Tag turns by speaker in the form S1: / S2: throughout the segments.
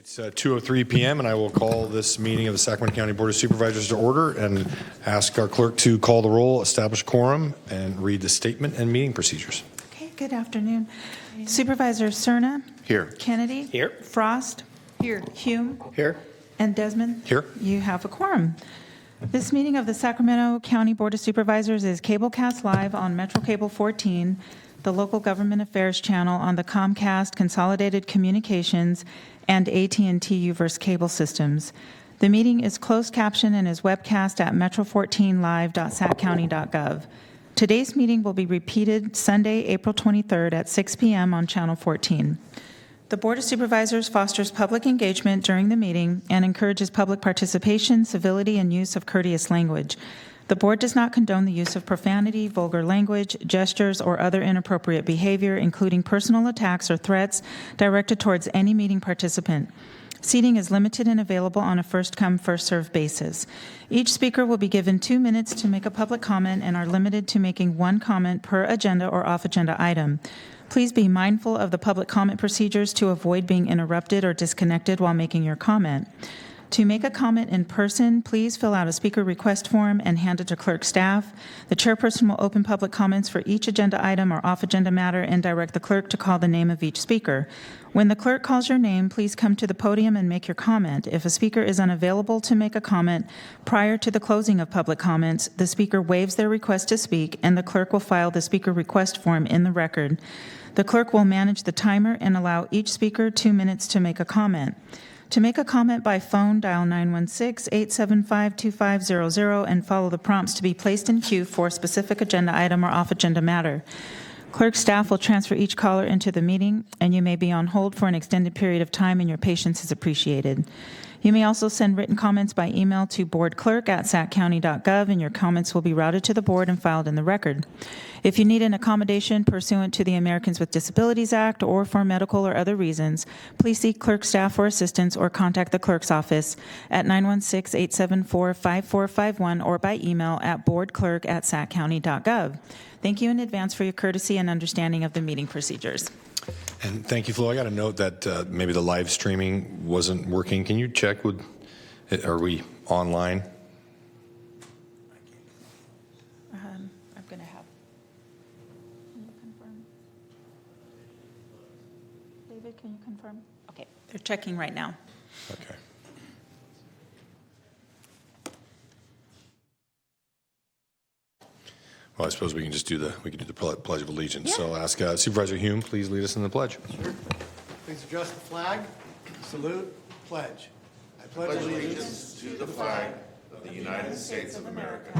S1: It's 2:03 p.m. and I will call this meeting of the Sacramento County Board of Supervisors to order and ask our clerk to call the roll, establish quorum, and read the statement and meeting procedures.
S2: Okay, good afternoon. Supervisor Cerna.
S1: Here.
S2: Kennedy.
S3: Here.
S2: Frost. Here. Hume.
S3: Here.
S2: And Desmond.
S1: Here.
S2: You have a quorum. This meeting of the Sacramento County Board of Supervisors is cablecast live on Metro Cable 14, the local government affairs channel on the Comcast Consolidated Communications and AT&T Uverse cable systems. The meeting is closed caption and is webcast at metro14live.saccounty.gov. Today's meeting will be repeated Sunday, April 23rd at 6 p.m. on Channel 14. The Board of Supervisors fosters public engagement during the meeting and encourages public participation, civility, and use of courteous language. The Board does not condone the use of profanity, vulgar language, gestures, or other inappropriate behavior, including personal attacks or threats directed towards any meeting participant. Seating is limited and available on a first-come, first-served basis. Each speaker will be given 2 minutes to make a public comment and are limited to making one comment per agenda or off-agenda item. Please be mindful of the public comment procedures to avoid being interrupted or disconnected while making your comment. To make a comment in person, please fill out a speaker request form and hand it to clerk staff. The chairperson will open public comments for each agenda item or off-agenda matter and direct the clerk to call the name of each speaker. When the clerk calls your name, please come to the podium and make your comment. If a speaker is unavailable to make a comment prior to the closing of public comments, the speaker waives their request to speak, and the clerk will file the speaker request form in the record. The clerk will manage the timer and allow each speaker 2 minutes to make a comment. To make a comment by phone, dial 916-875-2500 and follow the prompts to be placed in queue for a specific agenda item or off-agenda matter. Clerk staff will transfer each caller into the meeting, and you may be on hold for an extended period of time, and your patience is appreciated. You may also send written comments by email to boardclerk@saccounty.gov, and your comments will be routed to the board and filed in the record. If you need an accommodation pursuant to the Americans with Disabilities Act or for medical or other reasons, please seek clerk staff for assistance or contact the clerk's office at 916-874-5451 or by email at boardclerk@saccounty.gov. Thank you in advance for your courtesy and understanding of the meeting procedures.
S1: And thank you, Flo. I got a note that maybe the live streaming wasn't working. Can you check with, are we online?
S2: I'm going to have, can you confirm? David, can you confirm? Okay, they're checking right now.
S1: Okay. Well, I suppose we can just do the Pledge of Allegiance.
S2: Yeah.
S1: So I'll ask Supervisor Hume, please lead us in the pledge.
S4: Sure. Please address the flag, salute, pledge. I pledge allegiance
S5: to the flag of the United States of America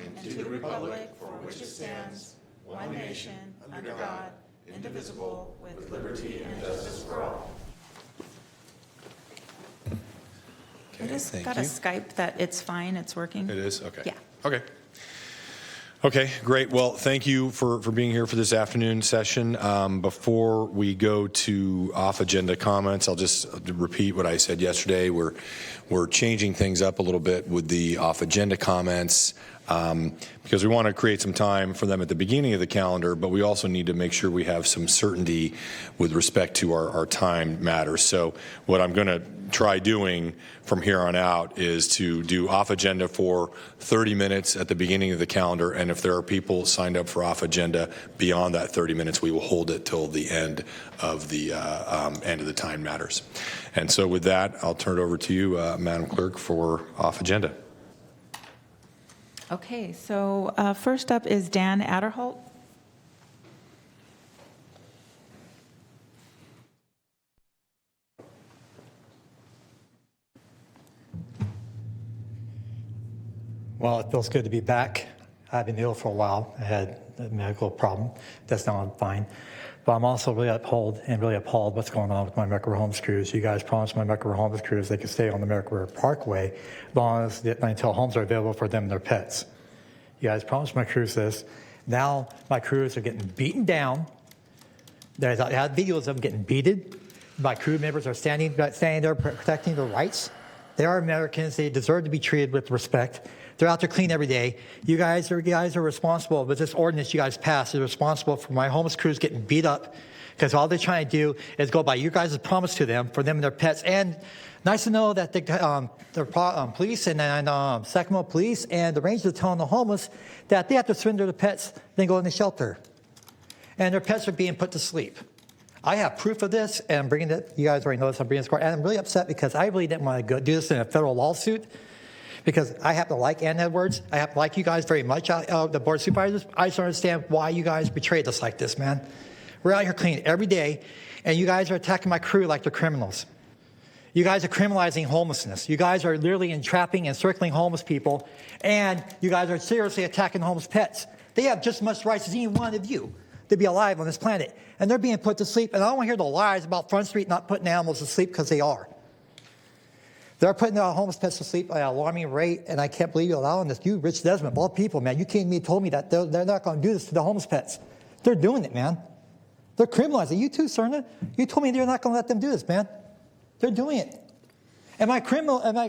S5: and to the republic for which it stands, one nation, under God, indivisible, with liberty and justice for all.
S2: I just got a Skype that it's fine, it's working.
S1: It is? Okay.
S2: Yeah.
S1: Okay. Okay, great. Well, thank you for being here for this afternoon session. Before we go to off-agenda comments, I'll just repeat what I said yesterday. We're changing things up a little bit with the off-agenda comments because we want to create some time for them at the beginning of the calendar, but we also need to make sure we have some certainty with respect to our time matters. So what I'm going to try doing from here on out is to do off agenda for 30 minutes at the beginning of the calendar, and if there are people signed up for off agenda beyond that 30 minutes, we will hold it till the end of the time matters. And so with that, I'll turn it over to you, Madam Clerk, for off agenda.
S2: Okay, so first up is Dan Adderholt.
S3: Well, it feels good to be back. I've been ill for a while. I had a medical problem. That's now I'm fine. But I'm also really appalled what's going on with my America Homes crews. You guys promised my America Homes crews they could stay on the America Parkway as long as until homes are available for them and their pets. You guys promised my crews this. Now my crews are getting beaten down. I had videos of them getting beaten. My crew members are standing there protecting their rights. They are Americans. They deserve to be treated with respect. They're out there clean every day. You guys are responsible with this ordinance you guys passed. Is responsible for my homeless crews getting beat up because all they're trying to do is go by you guys' promise to them for them and their pets. And nice to know that the police and Sacramento police and the rangers are telling the homeless that they have to surrender the pets, then go in the shelter. And their pets are being put to sleep. I have proof of this, and I'm bringing it. You guys already know this. I'm bringing this court, and I'm really upset because I really didn't want to do this in a federal lawsuit because I happen to like Ann Edwards. I happen to like you guys very much, the board of supervisors. I just don't understand why you guys betrayed us like this, man. We're out here cleaning every day, and you guys are attacking my crew like they're criminals. You guys are criminalizing homelessness. You guys are literally entrapping and circling homeless people, and you guys are seriously attacking homeless pets. They have just as much rights as any one of you to be alive on this planet, and they're being put to sleep. And I don't want to hear the lies about Front Street not putting animals to sleep because they are. They're putting homeless pets to sleep at an alarming rate, and I can't believe you're allowing this. You, Rich Desmond, of all people, man, you came to me and told me that they're not going to do this to the homeless pets. They're doing it, man. They're criminalizing. You too, Cerna. You told me they're not going to let them do this, man. They're doing it. And my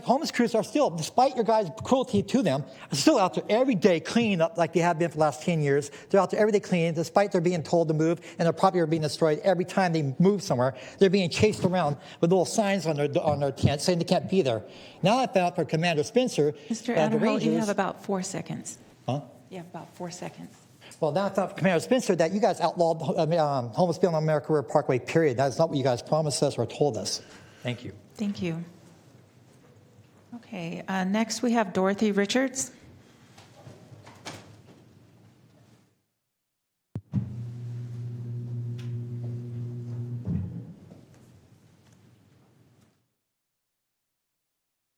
S3: homeless crews are still, despite your guys' cruelty to them, are still out there every day cleaning up like they have been for the last 10 years. They're out there every day cleaning, despite they're being told to move, and their property are being destroyed every time they move somewhere. They're being chased around with little signs on their tent saying they can't be there. Now I found out from Commander Spencer
S2: Mr.
S3: that the
S2: Adderholt,
S3: Rangers...
S2: you have about 4 seconds.
S3: Huh?
S2: You have about 4 seconds.
S3: Well, now I found from Commander Spencer that you guys outlawed homeless being on America River Parkway, period. That is not what you guys promised us or told us. Thank you.
S2: Thank you. Okay, next we have Dorothy Richards.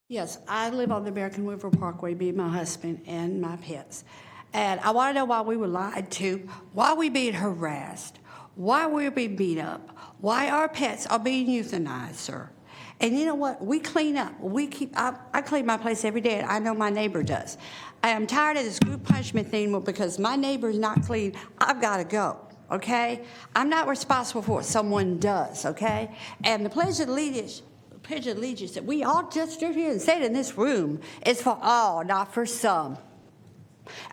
S6: Yes, I live on the American River Parkway, me and my husband and my pets. And I want to know why we were lied to, why we being harassed, why we're being beat up, why our pets are being euthanized, sir. And you know what? We clean up. I clean my place every day, and I know my neighbor does. I am tired of this group punishment thing because my neighbor is not clean. I've got to go, okay? I'm not responsible for what someone does, okay? And the Pledge of Allegiance that we all just stood here and said in this room is for all, not for some.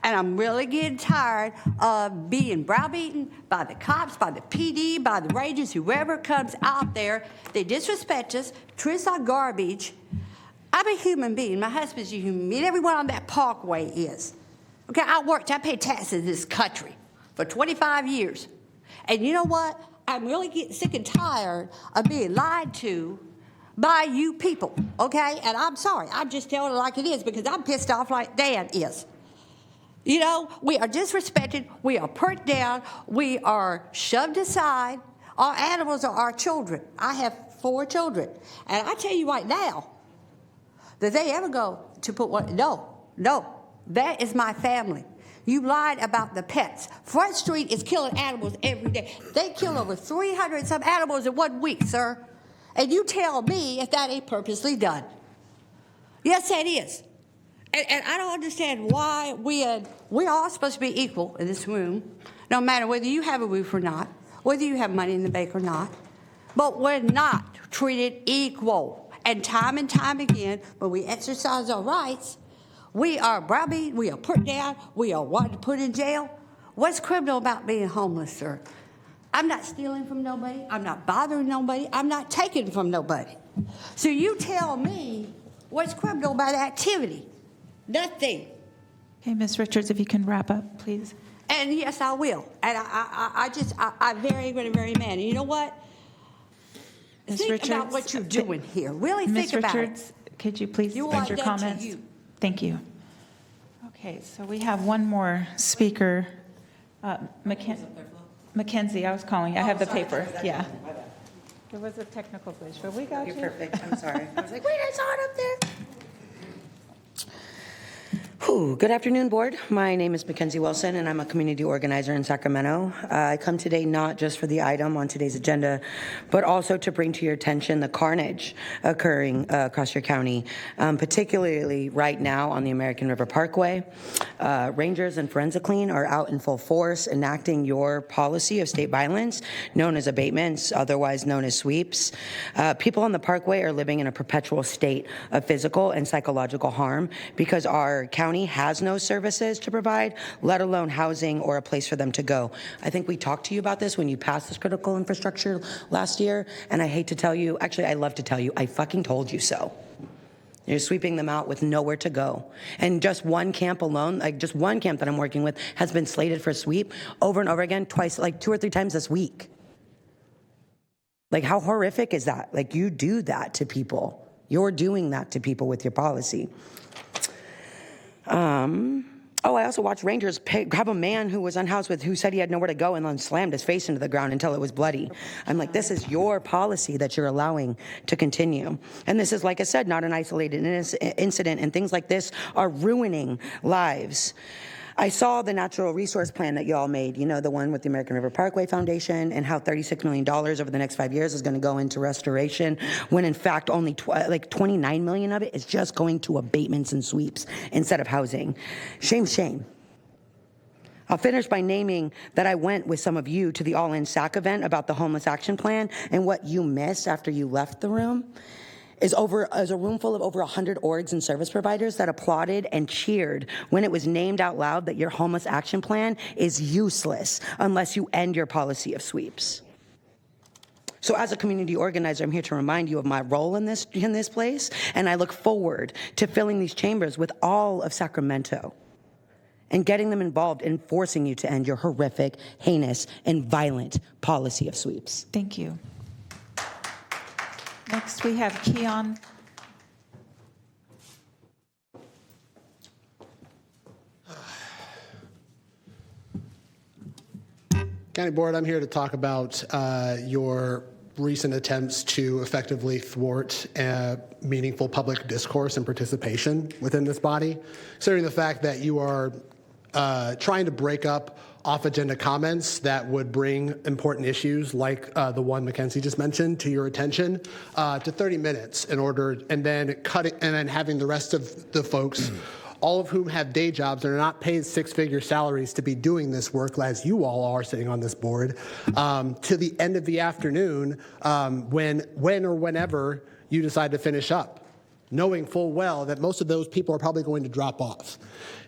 S6: And I'm really getting tired of being browbeaten by the cops, by the PD, by the Rangers, whoever comes out there. They disrespect us, treat us like garbage. I'm a human being. My husband's a human being. Everyone on that parkway is. Okay, I paid taxes in this country for 25 years. And you know what? I'm really getting sick and tired of being lied to by you people, okay? And I'm sorry. I'm just telling it like it is because I'm pissed off like Dan is. You know, we are disrespected, we are put down, we are shoved aside. Our animals are our children. I have 4 children. And I tell you right now, that they ever go to put one, no, that is my family. You lied about the pets. Front Street is killing animals every day. They kill over 300 and some animals in 1 week, sir. And you tell me if that ain't purposely done. Yes, that is. And I don't understand why we're all supposed to be equal in this room, no matter whether you have a roof or not, whether you have money in the bank or not. But we're not treated equal. And time again, when we exercise our rights, we are browbeaten, we are put down, we are wanted to put in jail. What's criminal about being homeless, sir? I'm not stealing from nobody. I'm not bothering nobody. I'm not taking from nobody. So you tell me what's criminal about activity? Nothing.
S2: Okay, Ms. Richards, if you can wrap up, please.
S6: And yes, I will. And I'm very angry and very mad. And you know what?
S2: Ms.
S6: Think
S2: Richards,
S6: about what you're doing here. Really
S2: Ms.
S6: think about
S2: Richards, could you please
S6: You
S2: end your
S6: want that to
S2: comments?
S6: you.
S2: Thank you. Okay, so we have one more speaker. Mackenzie, I was calling. I have the paper. Yeah. There was a technical glitch, but we got you.
S7: You're perfect. I'm sorry. I was like, wait, I saw it up there. Good afternoon, Board. My name is Mackenzie Wilson, and I'm a community organizer in Sacramento. I come today not just for the item on today's agenda, but also to bring to your attention the carnage occurring across your county, particularly right now on the American River Parkway. Rangers and Forensic Clean are out in full force enacting your policy of state violence, known as abatements, otherwise known as sweeps. People on the Parkway are living in a perpetual state of physical and psychological harm because our county has no services to provide, let alone housing or a place for them to go. I think we talked to you about this when you passed this critical infrastructure last year, and I hate to tell you, actually I love to tell you, I fucking told you so. You're sweeping them out with nowhere to go. And just one camp alone, like just one camp that I'm working with has been slated for a sweep over and over again, twice, like 2 or 3 times this week. Like how horrific is that? Like you do that to people. You're doing that to people with your policy. I also watched Rangers grab a man who was unhoused who said he had nowhere to go and then slammed his face into the ground until it was bloody. I'm like, this is your policy that you're allowing to continue. And this is, like I said, not an isolated incident, and things like this are ruining lives. I saw the natural resource plan that you all made, you know, the one with the American River Parkway Foundation, and how $36 million over the next 5 years is going to go into restoration, when in fact only like $29 million of it is just going to abatements and sweeps instead of housing. Shame, shame. I'll finish by naming that I went with some of you to the All In SAC event about the Homeless Action Plan, and what you missed after you left the room is a room full of over 100 orgs and service providers that applauded and cheered when it was named out loud that your homeless action plan is useless unless you end your policy of sweeps. So as a community organizer, I'm here to remind you of my role in this place, and I look forward to filling these chambers with all of Sacramento and getting them involved in forcing you to end your horrific, heinous, and violent policy of sweeps.
S2: Thank you. Next, we have Keon.
S8: County Board, I'm here to talk about your recent attempts to effectively thwart meaningful public discourse and participation within this body, considering the fact that you are trying to break up off-agenda comments that would bring important issues like the one Mackenzie just mentioned to your attention to 30 minutes in order, and then having the rest of the folks, all of whom have day jobs and are not paid 6-figure salaries to be doing this work, as you all are sitting on this board, to the end of the afternoon when or whenever you decide to finish up, knowing full well that most of those people are probably going to drop off.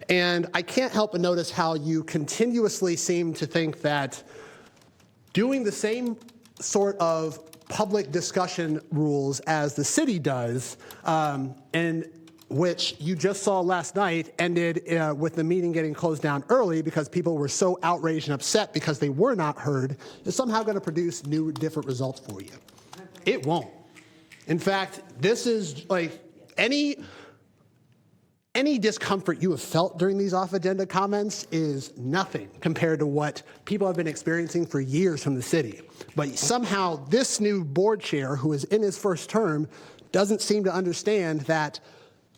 S8: And I can't help but notice how you continuously seem to think that doing the same sort of public discussion rules as the city does, and which you just saw last night ended with the meeting getting closed down early because people were so outraged and upset because they were not heard, is somehow going to produce new, different results for you. It won't. In fact, this is like any discomfort you have felt during these off-agenda comments is nothing compared to what people have been experiencing for years from the city. But somehow this new board chair, who is in his first term, doesn't seem to understand that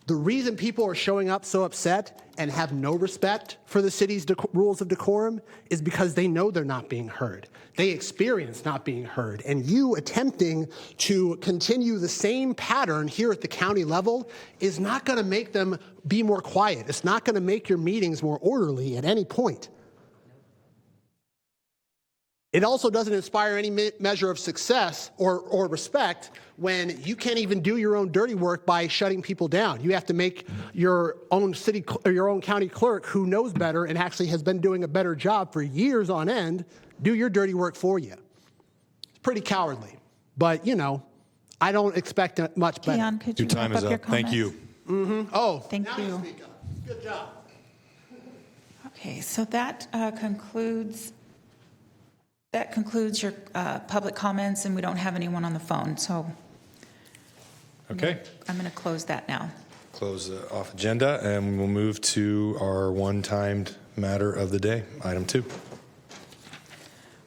S8: the reason people are showing up so upset and have no respect for the city's rules of decorum is because they know they're not being heard. They experience not being heard. And you attempting to continue the same pattern here at the county level is not going to make them be more quiet. It's not going to make your meetings more orderly at any point. It also doesn't inspire any measure of success or respect when you can't even do your own dirty work by shutting people down. You have to make your own city or your own county clerk, who knows better and actually has been doing a better job for years on end, do your dirty work for you. It's pretty cowardly, but you know, I don't expect much better.
S2: Keon, could you
S1: Your time
S2: wrap
S1: is
S2: up your
S1: up. Thank
S2: comments?
S1: you.
S8: Oh,
S2: Thank
S8: now
S2: you.
S8: speak up. Good job.
S2: Okay, so that concludes your public comments, and we don't have anyone on the phone, so
S1: Okay.
S2: I'm going to close that now.
S1: Close the off agenda, and we'll move to our one-timed matter of the day, item 2.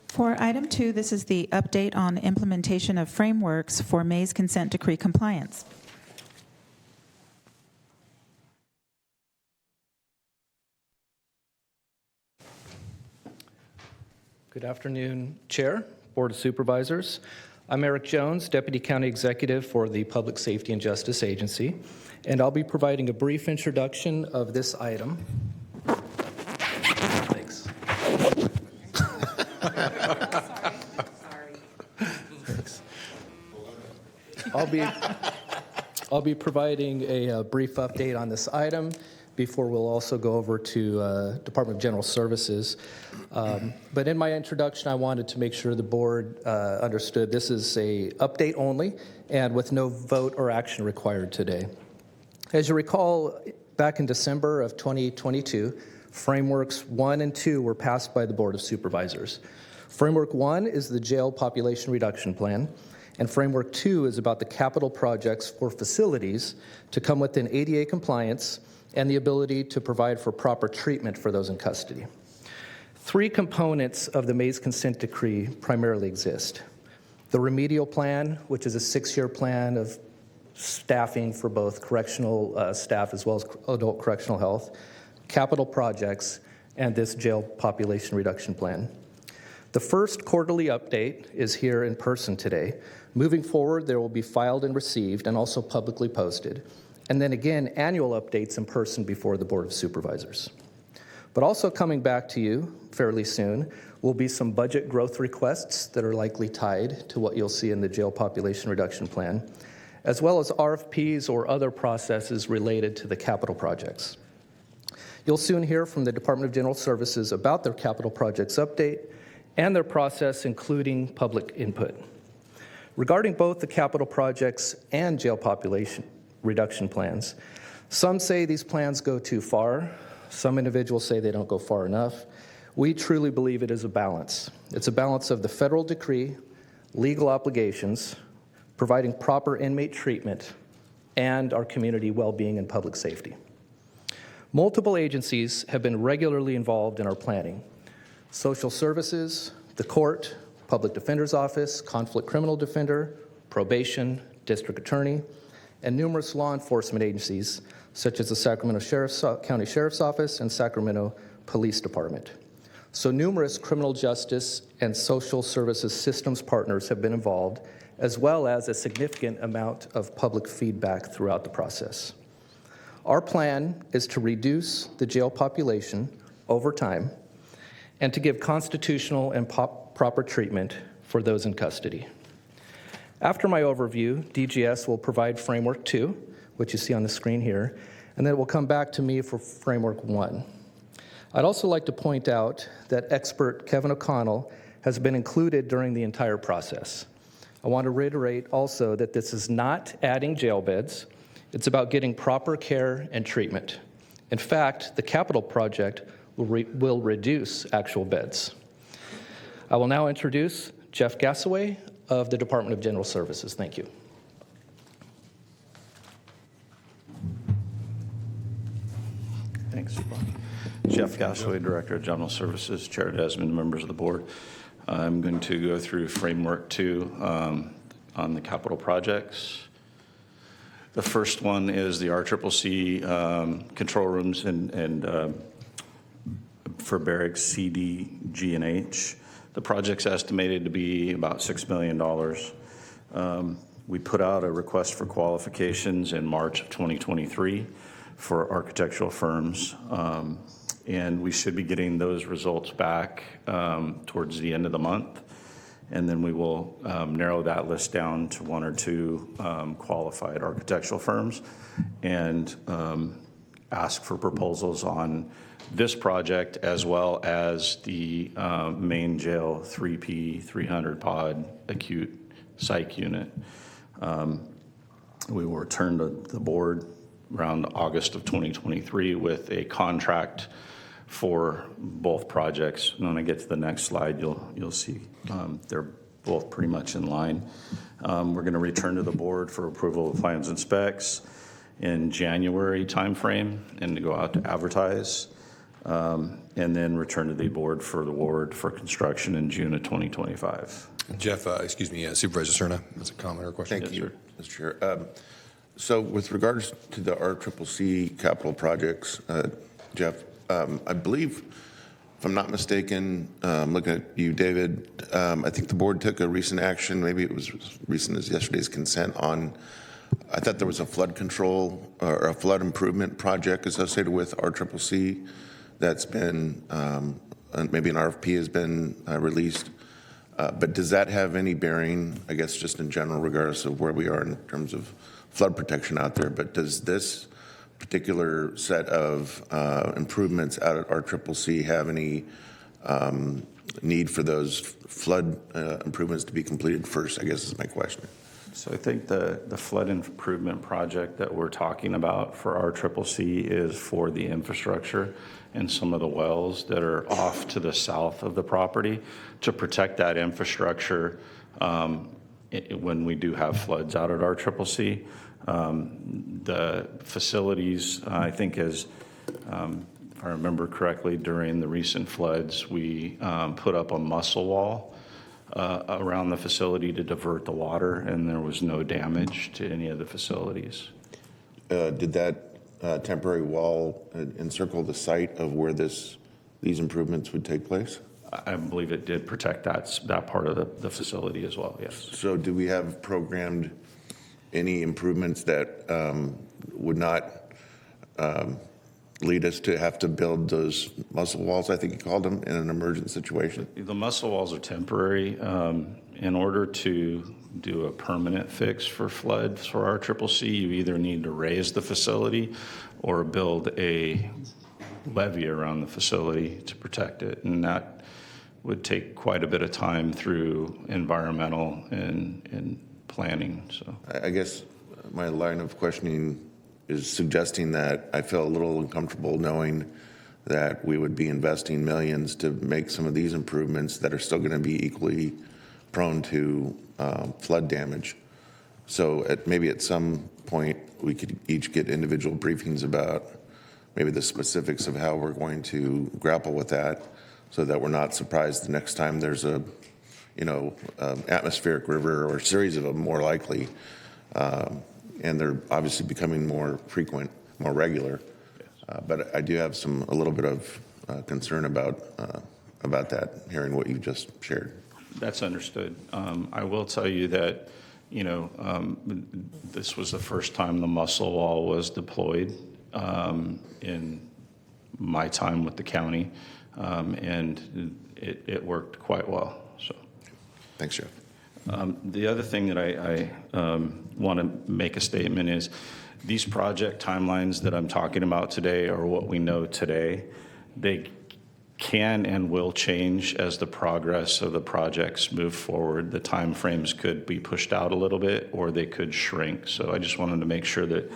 S2: For item 2, this is the update on implementation of frameworks for May's consent decree compliance.
S9: Good afternoon, Chair, Board of Supervisors. I'm Eric Jones, Deputy County Executive for the Public Safety and Justice Agency, and I'll be providing a brief introduction of this item. Thanks. Thanks. I'll be providing a brief update on this item before we'll also go over to Department of General Services. But in my introduction, I wanted to make sure the board understood this is a update only and with no vote or action required today. As you recall, back in December of 2022, Frameworks 1 and 2 were passed by the Board of Supervisors. Framework 1 is the jail population reduction plan, and Framework 2 is about the capital projects for facilities to come within ADA compliance and the ability to provide for proper treatment for those in custody. Three components of the Mays consent decree primarily exist. The remedial plan, which is a 6-year plan of staffing for both correctional staff as well as adult correctional health, capital projects, and this jail population reduction plan. The first quarterly update is here in person today. Moving forward, there will be filed and received and also publicly posted. And then again, annual updates in person before the Board of Supervisors. But also coming back to you fairly soon will be some budget growth requests that are likely tied to what you'll see in the jail population reduction plan, as well as RFPs or other processes related to the capital projects. You'll soon hear from the Department of General Services about their capital projects update and their process, including public input. Regarding both the capital projects and jail population reduction plans, some say these plans go too far. Some individuals say they don't go far enough. We truly believe it is a balance. It's a balance of the federal decree, legal obligations, providing proper inmate treatment, and our community well-being and public safety. Multiple agencies have been regularly involved in our planning. Social services, the court, public defender's office, conflict criminal defender, probation, district attorney, and numerous law enforcement agencies, such as the Sacramento County Sheriff's Office and Sacramento Police Department. So numerous criminal justice and social services systems partners have been involved, as well as a significant amount of public feedback throughout the process. Our plan is to reduce the jail population over time and to give constitutional and proper treatment for those in custody. After my overview, DGS will provide Framework 2, which you see on the screen here, and then it will come back to me for Framework 1. I'd also like to point out that expert Kevin O'Connell has been included during the entire process. I want to reiterate also that this is not adding jail beds. It's about getting proper care and treatment. In fact, the capital project will reduce actual beds. I will now introduce Jeff Gassaway of the Department of General Services. Thank you.
S10: Thanks. Jeff Gassaway, Director of General Services, Chair Desmond, members of the board. I'm going to go through Framework 2 on the capital projects. The first one is the RCCC control rooms and for barracks C, D, G, and H. The project's estimated to be about $6 million. We put out a request for qualifications in March of 2023 for architectural firms, and we should be getting those results back towards the end of the month, and then we will narrow that list down to 1 or 2 qualified architectural firms and ask for proposals on this project as well as the main jail 3P 300 pod acute psych unit. We will return to the board around August of 2023 with a contract for both projects. And when I get to the next slide, you'll see they're both pretty much in line. We're going to return to the board for approval of plans and specs in January timeframe and to go out to advertise. And then return to the board for the award for construction in June of 2025.
S1: Jeff, Supervisor Cerna, that's a comment or question.
S5: Thank
S10: Yes,
S5: you, Mr. Chair. So with regards to the RCCC capital projects, Jeff, I believe If I'm not mistaken, looking at you, David, I think the board took a recent action, maybe it was as recent as yesterday's consent on, I thought there was a flood control or a flood improvement project associated with RCCC that's been, maybe an RFP has been released. But does that have any bearing, I guess, just in general, regardless of where we are in terms of flood protection out there? But does this particular set of improvements out at RCCC have any need for those flood improvements to be completed first, I guess is my question.
S10: So I think the flood improvement project that we're talking about for RCCC is for the infrastructure and some of the wells that are off to the south of the property to protect that infrastructure when we do have floods out at RCCC. The facilities, I think, if I remember correctly, during the recent floods, we put up a muscle wall around the facility to divert the water, and there was no damage to any of the facilities.
S5: Did that temporary wall encircle the site of where these improvements would take place?
S10: I believe it did protect that part of the facility as well, yes.
S5: So do we have programmed any improvements that would not lead us to have to build those muscle walls, I think you called them, in an emergent situation?
S10: The muscle walls are temporary. In order to do a permanent fix for floods for RCCC, you either need to raise the facility or build a levee around the facility to protect it. And that would take quite a bit of time through environmental and planning. So
S5: I guess my line of questioning is suggesting that I feel a little uncomfortable knowing that we would be investing millions to make some of these improvements that are still going to be equally prone to flood damage. So maybe at some point we could each get individual briefings about maybe the specifics of how we're going to grapple with that, so that we're not surprised the next time there's a atmospheric river or a series of them, more likely, and they're obviously becoming more frequent, more regular. But I do have a little bit of concern about that, hearing what you just shared.
S10: that's understood. I will tell you that, this was the first time the muscle wall was deployed in my time with the county, and it worked quite well. So,
S5: thanks, Jeff.
S10: The other thing that I want to make a statement is these project timelines that I'm talking about today are what we know today. They can and will change as the progress of the projects move forward. The timeframes could be pushed out a little bit, or they could shrink. So I just wanted to make sure that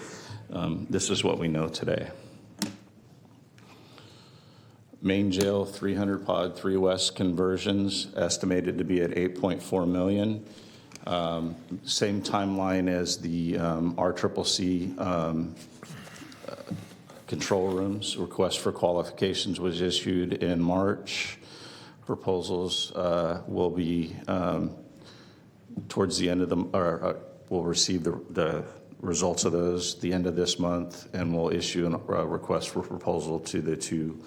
S10: this is what we know today. Main jail 300 pod 3 West conversions estimated to be at $8.4 million. Same timeline as the RCCC control rooms. Request for qualifications was issued in March. Proposals will be towards the end of we'll receive the results of those the end of this month, and we'll issue a request for proposal to the two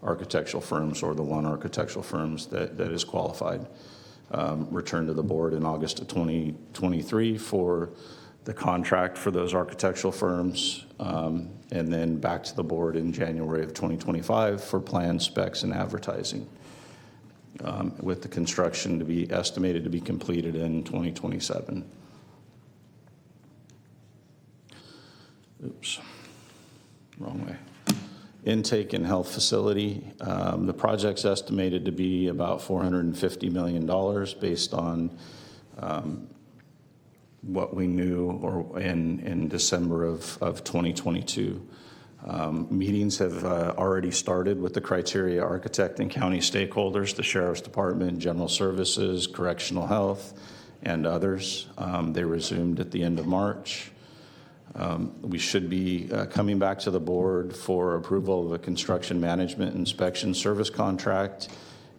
S10: architectural firms, or the one architectural firms that is qualified. Return to the board in August of 2023 for the contract for those architectural firms, and then back to the board in January of 2025 for plan, specs, and advertising, with the construction to be estimated to be completed in 2027. Oops, wrong way. Intake and health facility. The project's estimated to be about $450 million based on what we knew in December of 2022. Meetings have already started with the criteria architect and county stakeholders, the Sheriff's Department, General Services, Correctional Health, and others. They resumed at the end of March. We should be coming back to the board for approval of a construction management inspection service contract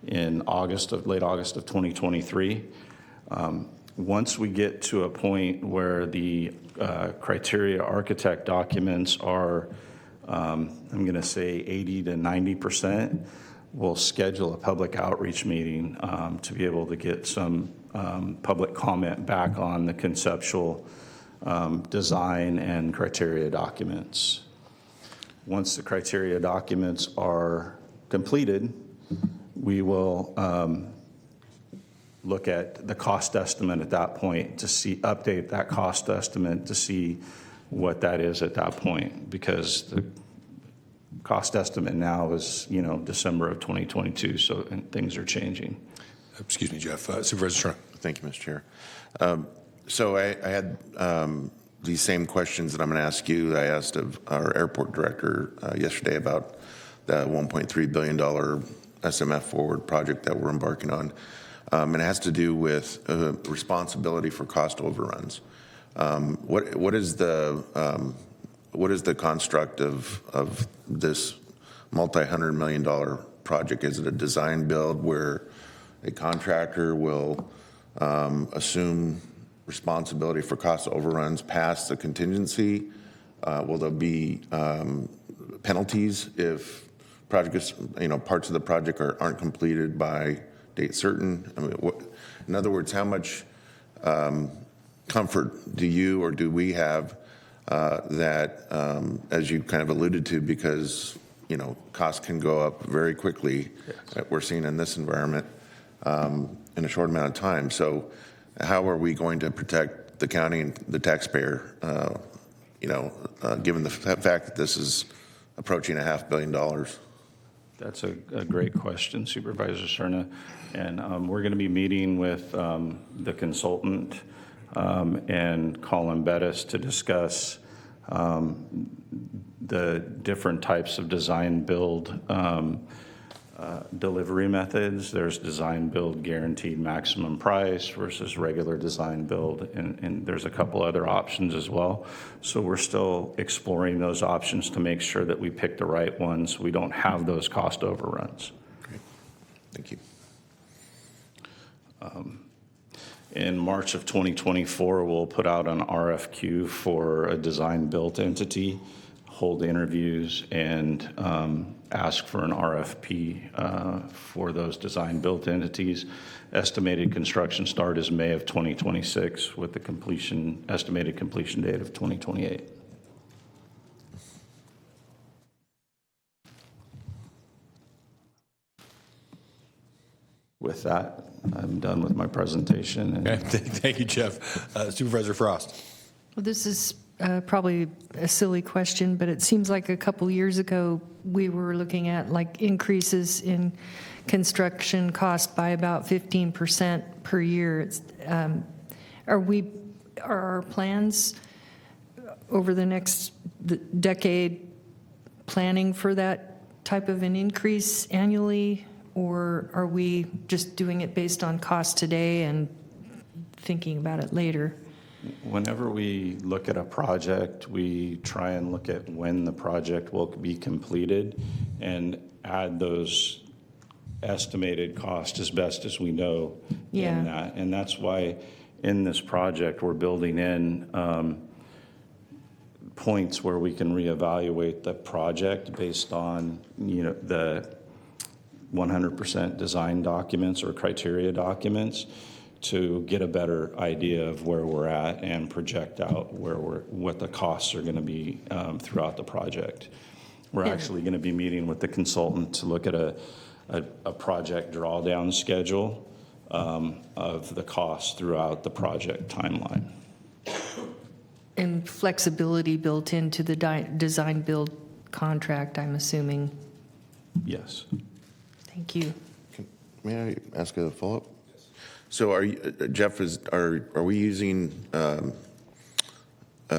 S10: in late August of 2023. Once we get to a point where the criteria architect documents are, I'm going to say 80 to 90%, we'll schedule a public outreach meeting to be able to get some public comment back on the conceptual design and criteria documents. Once the criteria documents are completed, we will look at the cost estimate at that point to update that cost estimate to see what that is at that point, because the cost estimate now is, December of 2022, so and things are changing.
S1: Excuse me, Jeff. Supervisor Strong.
S5: Thank you, Mr. Chair. So I had these same questions that I'm going to ask you. I asked of our airport director yesterday about the $1.3 billion SMF Forward project that we're embarking on. And it has to do with responsibility for cost overruns. What is the construct of this multi-$100 million project? Is it a design build where a contractor will assume responsibility for cost overruns past the contingency? Will there be penalties if projects, parts of the project aren't completed by date certain? I mean, in other words, how much comfort do you or do we have that, as you kind of alluded to, because costs can go up very quickly, that we're seeing in this environment in a short amount of time. So how are we going to protect the county and the taxpayer, given the fact that this is approaching $500 million?
S10: That's a great question, Supervisor Cerna. And we're going to be meeting with the consultant and Colin Bettis to discuss the different types of design build delivery methods. There's design build guaranteed maximum price versus regular design build, and there's a couple other options as well. So we're still exploring those options to make sure that we pick the right ones. We don't have those cost overruns.
S5: Great. Thank you.
S10: In March of 2024, we'll put out an RFQ for a design built entity, hold interviews, and ask for an RFP for those design built entities. Estimated construction start is May of 2026 with the estimated completion date of 2028. With that, I'm done with my presentation.
S1: Okay. Thank you, Jeff. Supervisor Frost.
S11: Well, this is probably a silly question, but it seems like a couple years ago we were looking at like increases in construction cost by about 15% per year. Are our plans over the next decade planning for that type of an increase annually? Or are we just doing it based on cost today and thinking about it later?
S10: Whenever we look at a project, we try and look at when the project will be completed and add those estimated costs as best as we know in that. And that's why in this project we're building in points where we can reevaluate the project based on the 100% design documents or criteria documents to get a better idea of where we're at and project out what the costs are going to be throughout the project. We're actually going to be meeting with the consultant to look at a project drawdown schedule of the costs throughout the project timeline.
S11: And flexibility built into the design build contract, I'm assuming.
S10: Yes.
S11: Thank you.
S5: May I ask a follow-up? Yes. So Jeff, are we using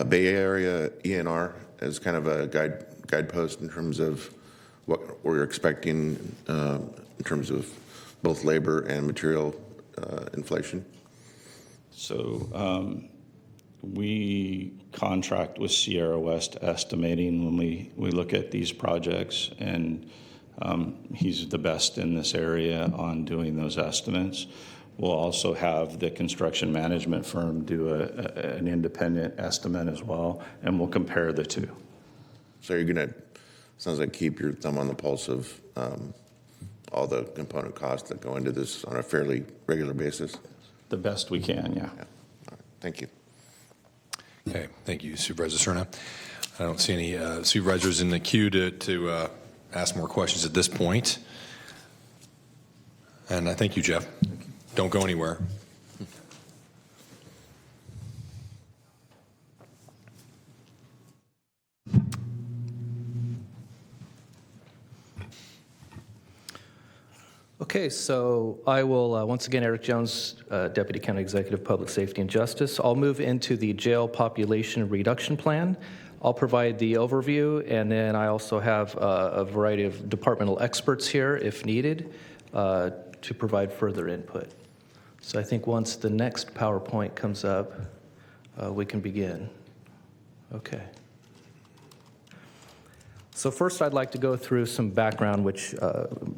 S5: Bay Area ENR as kind of a guidepost in terms of what we're expecting in terms of both labor and material inflation?
S10: So we contract with Sierra West Estimating when we look at these projects, and he's the best in this area on doing those estimates. We'll also have the construction management firm do an independent estimate as well, and we'll compare the two.
S5: So you're going to, sounds like, keep your thumb on the pulse of all the component costs that go into this on a fairly regular basis?
S10: The best we can, yeah.
S5: All right, thank you.
S1: Okay, thank you, Supervisor Cerna. I don't see any supervisors in the queue to ask more questions at this point. And I thank you, Jeff. Don't go anywhere.
S9: Okay, so I will, once again, Eric Jones, Deputy County Executive, Public Safety and Justice. I'll move into the jail population reduction plan. I'll provide the overview, and then I also have a variety of departmental experts here, if needed, to provide further input. So I think once the next PowerPoint comes up, we can begin. Okay. So first, I'd like to go through some background, which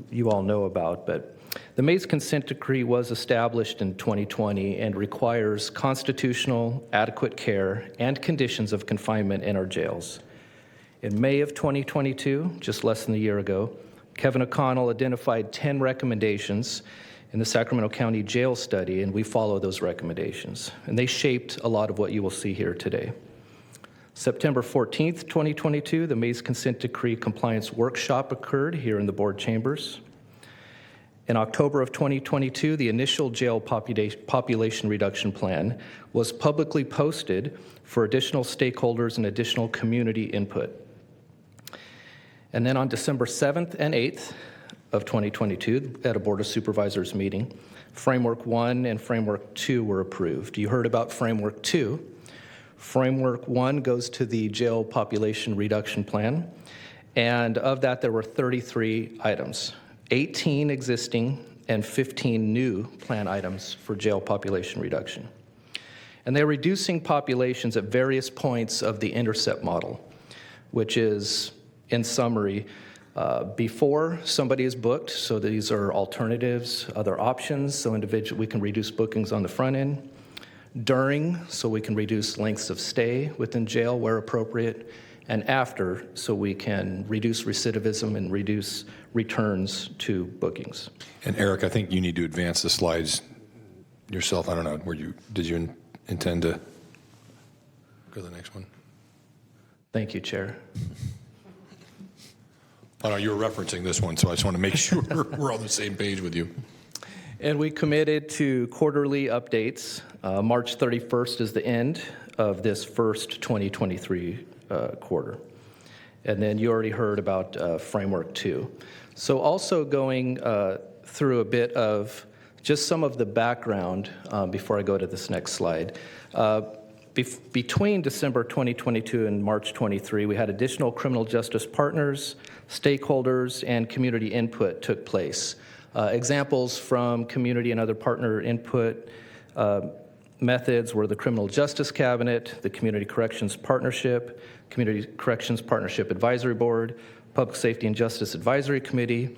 S9: you all know about, but the Mays Consent Decree was established in 2020 and requires constitutional, adequate care and conditions of confinement in our jails. In May of 2022, just less than a year ago, Kevin O'Connell identified 10 recommendations in the Sacramento County Jail Study, and we follow those recommendations. And they shaped a lot of what you will see here today. September 14th, 2022, the Mays Consent Decree Compliance Workshop occurred here in the board chambers. In October of 2022, the initial jail population reduction plan was publicly posted for additional stakeholders and additional community input. And then on December 7th and 8th of 2022, at a Board of Supervisors meeting, Framework 1 and Framework 2 were approved. You heard about Framework 2. Framework 1 goes to the jail population reduction plan, and of that there were 33 items, 18 existing and 15 new plan items for jail population reduction. And they're reducing populations at various points of the intercept model, which is, in summary, before somebody is booked, so these are alternatives, other options, so we can reduce bookings on the front end. During, so we can reduce lengths of stay within jail where appropriate, and after, so we can reduce recidivism and reduce returns to bookings.
S1: And Eric, I think you need to advance the slides yourself. I don't know, did you intend to go to the next one?
S9: Thank you, Chair.
S1: Oh, no, you were referencing this one, so I just want to make sure we're on the same page with you.
S9: And we committed to quarterly updates. March 31st is the end of this first 2023 quarter. And then you already heard about Framework 2. So also going through a bit of just some of the background before I go to this next slide. Between December 2022 and March 23, we had additional criminal justice partners, stakeholders, and community input took place. Examples from community and other partner input methods were the Criminal Justice Cabinet, the Community Corrections Partnership, Community Corrections Partnership Advisory Board, Public Safety and Justice Advisory Committee,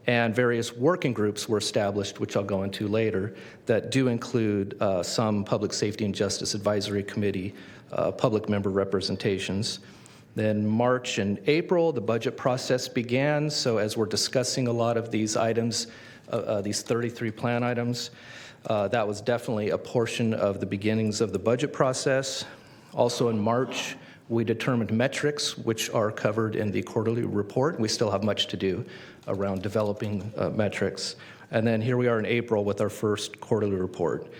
S9: and various working groups were established, which I'll go into later, that do include some Public Safety and Justice Advisory Committee public member representations. Then March and April, the budget process began. So as we're discussing a lot of these items, these 33 plan items, that was definitely a portion of the beginnings of the budget process. Also in March, we determined metrics, which are covered in the quarterly report. We still have much to do around developing metrics. And then here we are in April with our first quarterly report.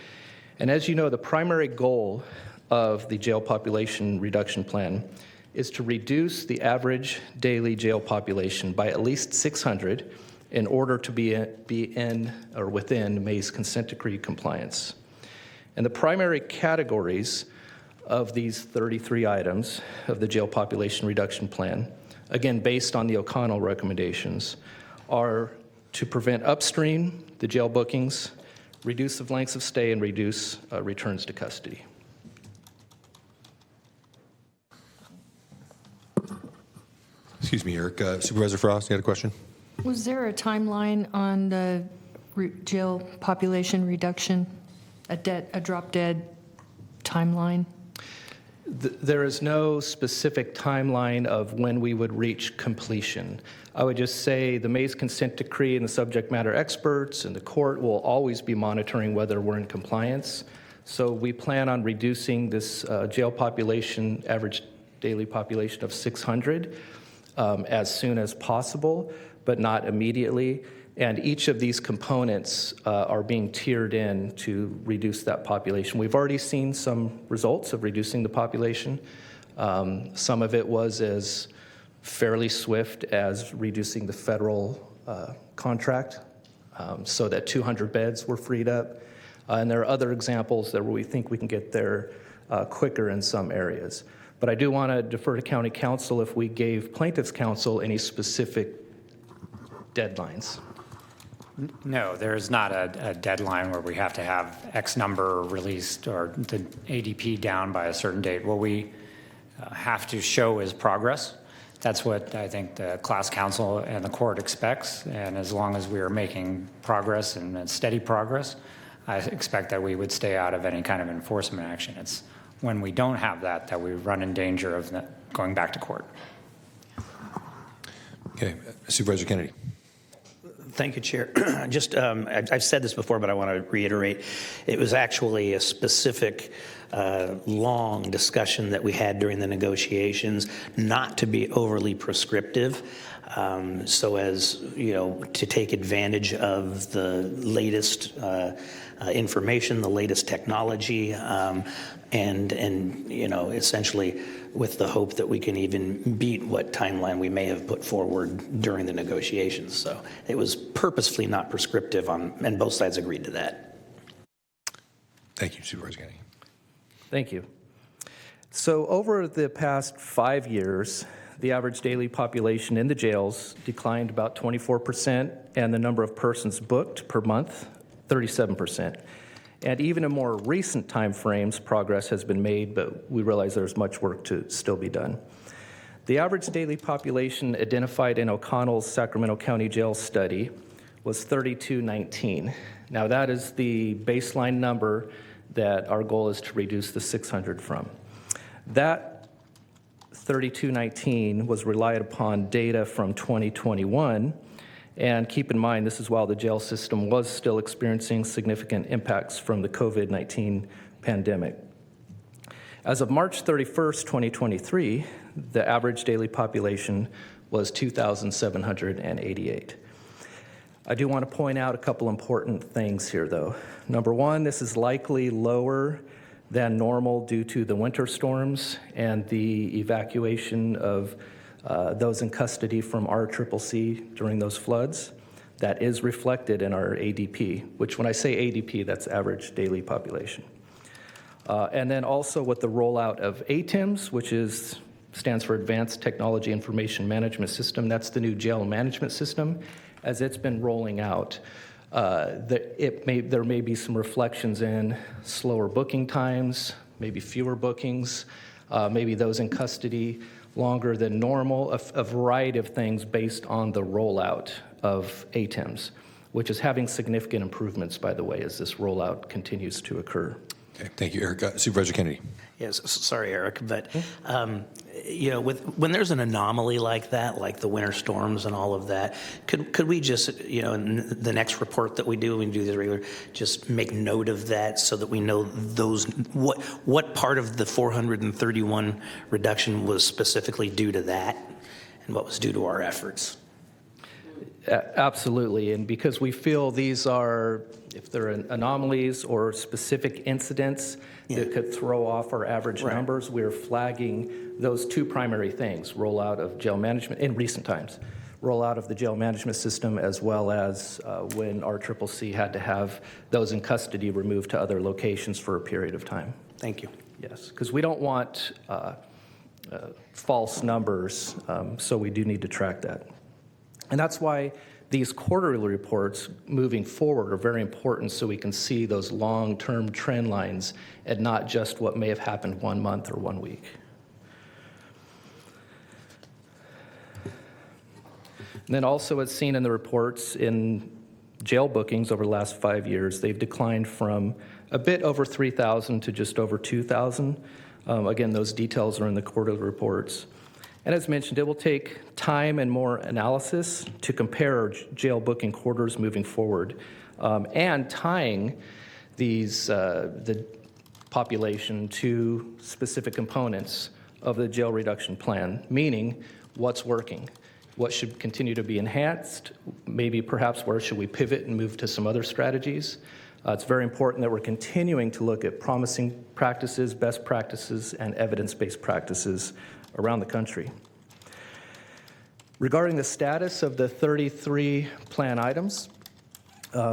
S9: And as you know, the primary goal of the jail population reduction plan is to reduce the average daily jail population by at least 600 in order to be in or within Mays Consent Decree compliance. And the primary categories of these 33 items of the jail population reduction plan, again based on the O'Connell recommendations, are to prevent upstream the jail bookings, reduce the lengths of stay, and reduce returns to custody.
S1: Excuse me, Eric. Supervisor Frost, you had a question?
S11: Was there a timeline on the jail population reduction, a drop dead timeline?
S9: There is no specific timeline of when we would reach completion. I would just say the Mays consent decree and the subject matter experts and the court will always be monitoring whether we're in compliance. So we plan on reducing this jail population, average daily population of 600 as soon as possible, but not immediately. And each of these components are being tiered in to reduce that population. We've already seen some results of reducing the population. Some of it was as fairly swift as reducing the federal contract so that 200 beds were freed up. And there are other examples that we think we can get there quicker in some areas. But I do want to defer to county council if we gave plaintiff's counsel any specific deadlines.
S12: No, there is not a deadline where we have to have X number released or the ADP down by a certain date. What we have to show is progress. That's what I think the class council and the court expects. And as long as we are making progress and steady progress, I expect that we would stay out of any kind of enforcement action. It's when we don't have that that we run in danger of going back to court.
S1: Okay, Supervisor Kennedy.
S13: Thank you, Chair. Just, I've said this before, but I want to reiterate. It was actually a specific, long discussion that we had during the negotiations, not to be overly prescriptive, so as, to take advantage of the latest information, the latest technology, and essentially with the hope that we can even beat what timeline we may have put forward during the negotiations. So it was purposefully not prescriptive and both sides agreed to that.
S1: Thank you, Supervisor Kennedy.
S9: Thank you. So over the past 5 years, the average daily population in the jails declined about 24%, and the number of persons booked per month, 37%. And even in more recent time frames, progress has been made, but we realize there's much work to still be done. The average daily population identified in O'Connell's Sacramento County Jail study was 3219. Now that is the baseline number that our goal is to reduce the 600 from. That 3219 was relied upon data from 2021. And keep in mind, this is while the jail system was still experiencing significant impacts from the COVID-19 pandemic. As of March 31st, 2023, the average daily population was 2,788. I do want to point out a couple important things here, though. Number one, this is likely lower than normal due to the winter storms and the evacuation of those in custody from RCCC during those floods. That is reflected in our ADP, which when I say ADP, that's average daily population. And then also with the rollout of ATIMS, which stands for Advanced Technology Information Management System. That's the new jail management system. As it's been rolling out, there may be some reflections in slower booking times, maybe fewer bookings, maybe those in custody longer than normal, a variety of things based on the rollout of ATIMS, which is having significant improvements, by the way, as this rollout continues to occur.
S1: Okay, thank you, Eric. Supervisor Kennedy.
S13: Yes, sorry, Eric, but when there's an anomaly like that, like the winter storms and all of that, could we just, in the next report that we do this regular, just make note of that so that we know what part of the 431 reduction was specifically due to that, and what was due to our efforts?
S9: Absolutely, and because we feel these are, if they're anomalies or specific incidents that could throw off our average numbers, we're flagging those two primary things: rollout of jail management in recent times, rollout of the jail management system, as well as when RCCC had to have those in custody removed to other locations for a period of time.
S13: Thank you.
S9: Yes, because we don't want false numbers, so we do need to track that. And that's why these quarterly reports moving forward are very important, so we can see those long-term trend lines and not just what may have happened 1 month or 1 week. And then also, as seen in the reports, in jail bookings over the last 5 years, they've declined from a bit over 3,000 to just over 2,000. Again, those details are in the quarterly reports. And as mentioned, it will take time and more analysis to compare our jail booking quarters moving forward, and tying the population to specific components of the jail reduction plan, meaning what's working, what should continue to be enhanced, maybe perhaps where should we pivot and move to some other strategies. It's very important that we're continuing to look at promising practices, best practices, and evidence-based practices around the country. Regarding the status of the 33 plan items,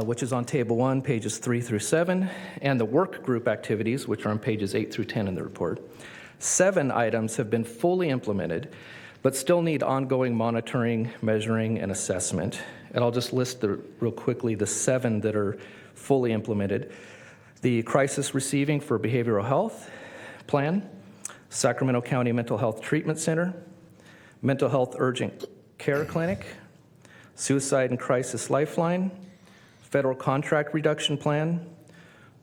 S9: which is on Table 1, pages 3 through 7, and the work group activities, which are on pages 8 through 10 in the report, 7 items have been fully implemented, but still need ongoing monitoring, measuring, and assessment. And I'll just list real quickly the 7 that are fully implemented. The Crisis Receiving for Behavioral Health Plan, Sacramento County Mental Health Treatment Center, Mental Health Urgent Care Clinic, Suicide and Crisis Lifeline, Federal Contract Reduction Plan,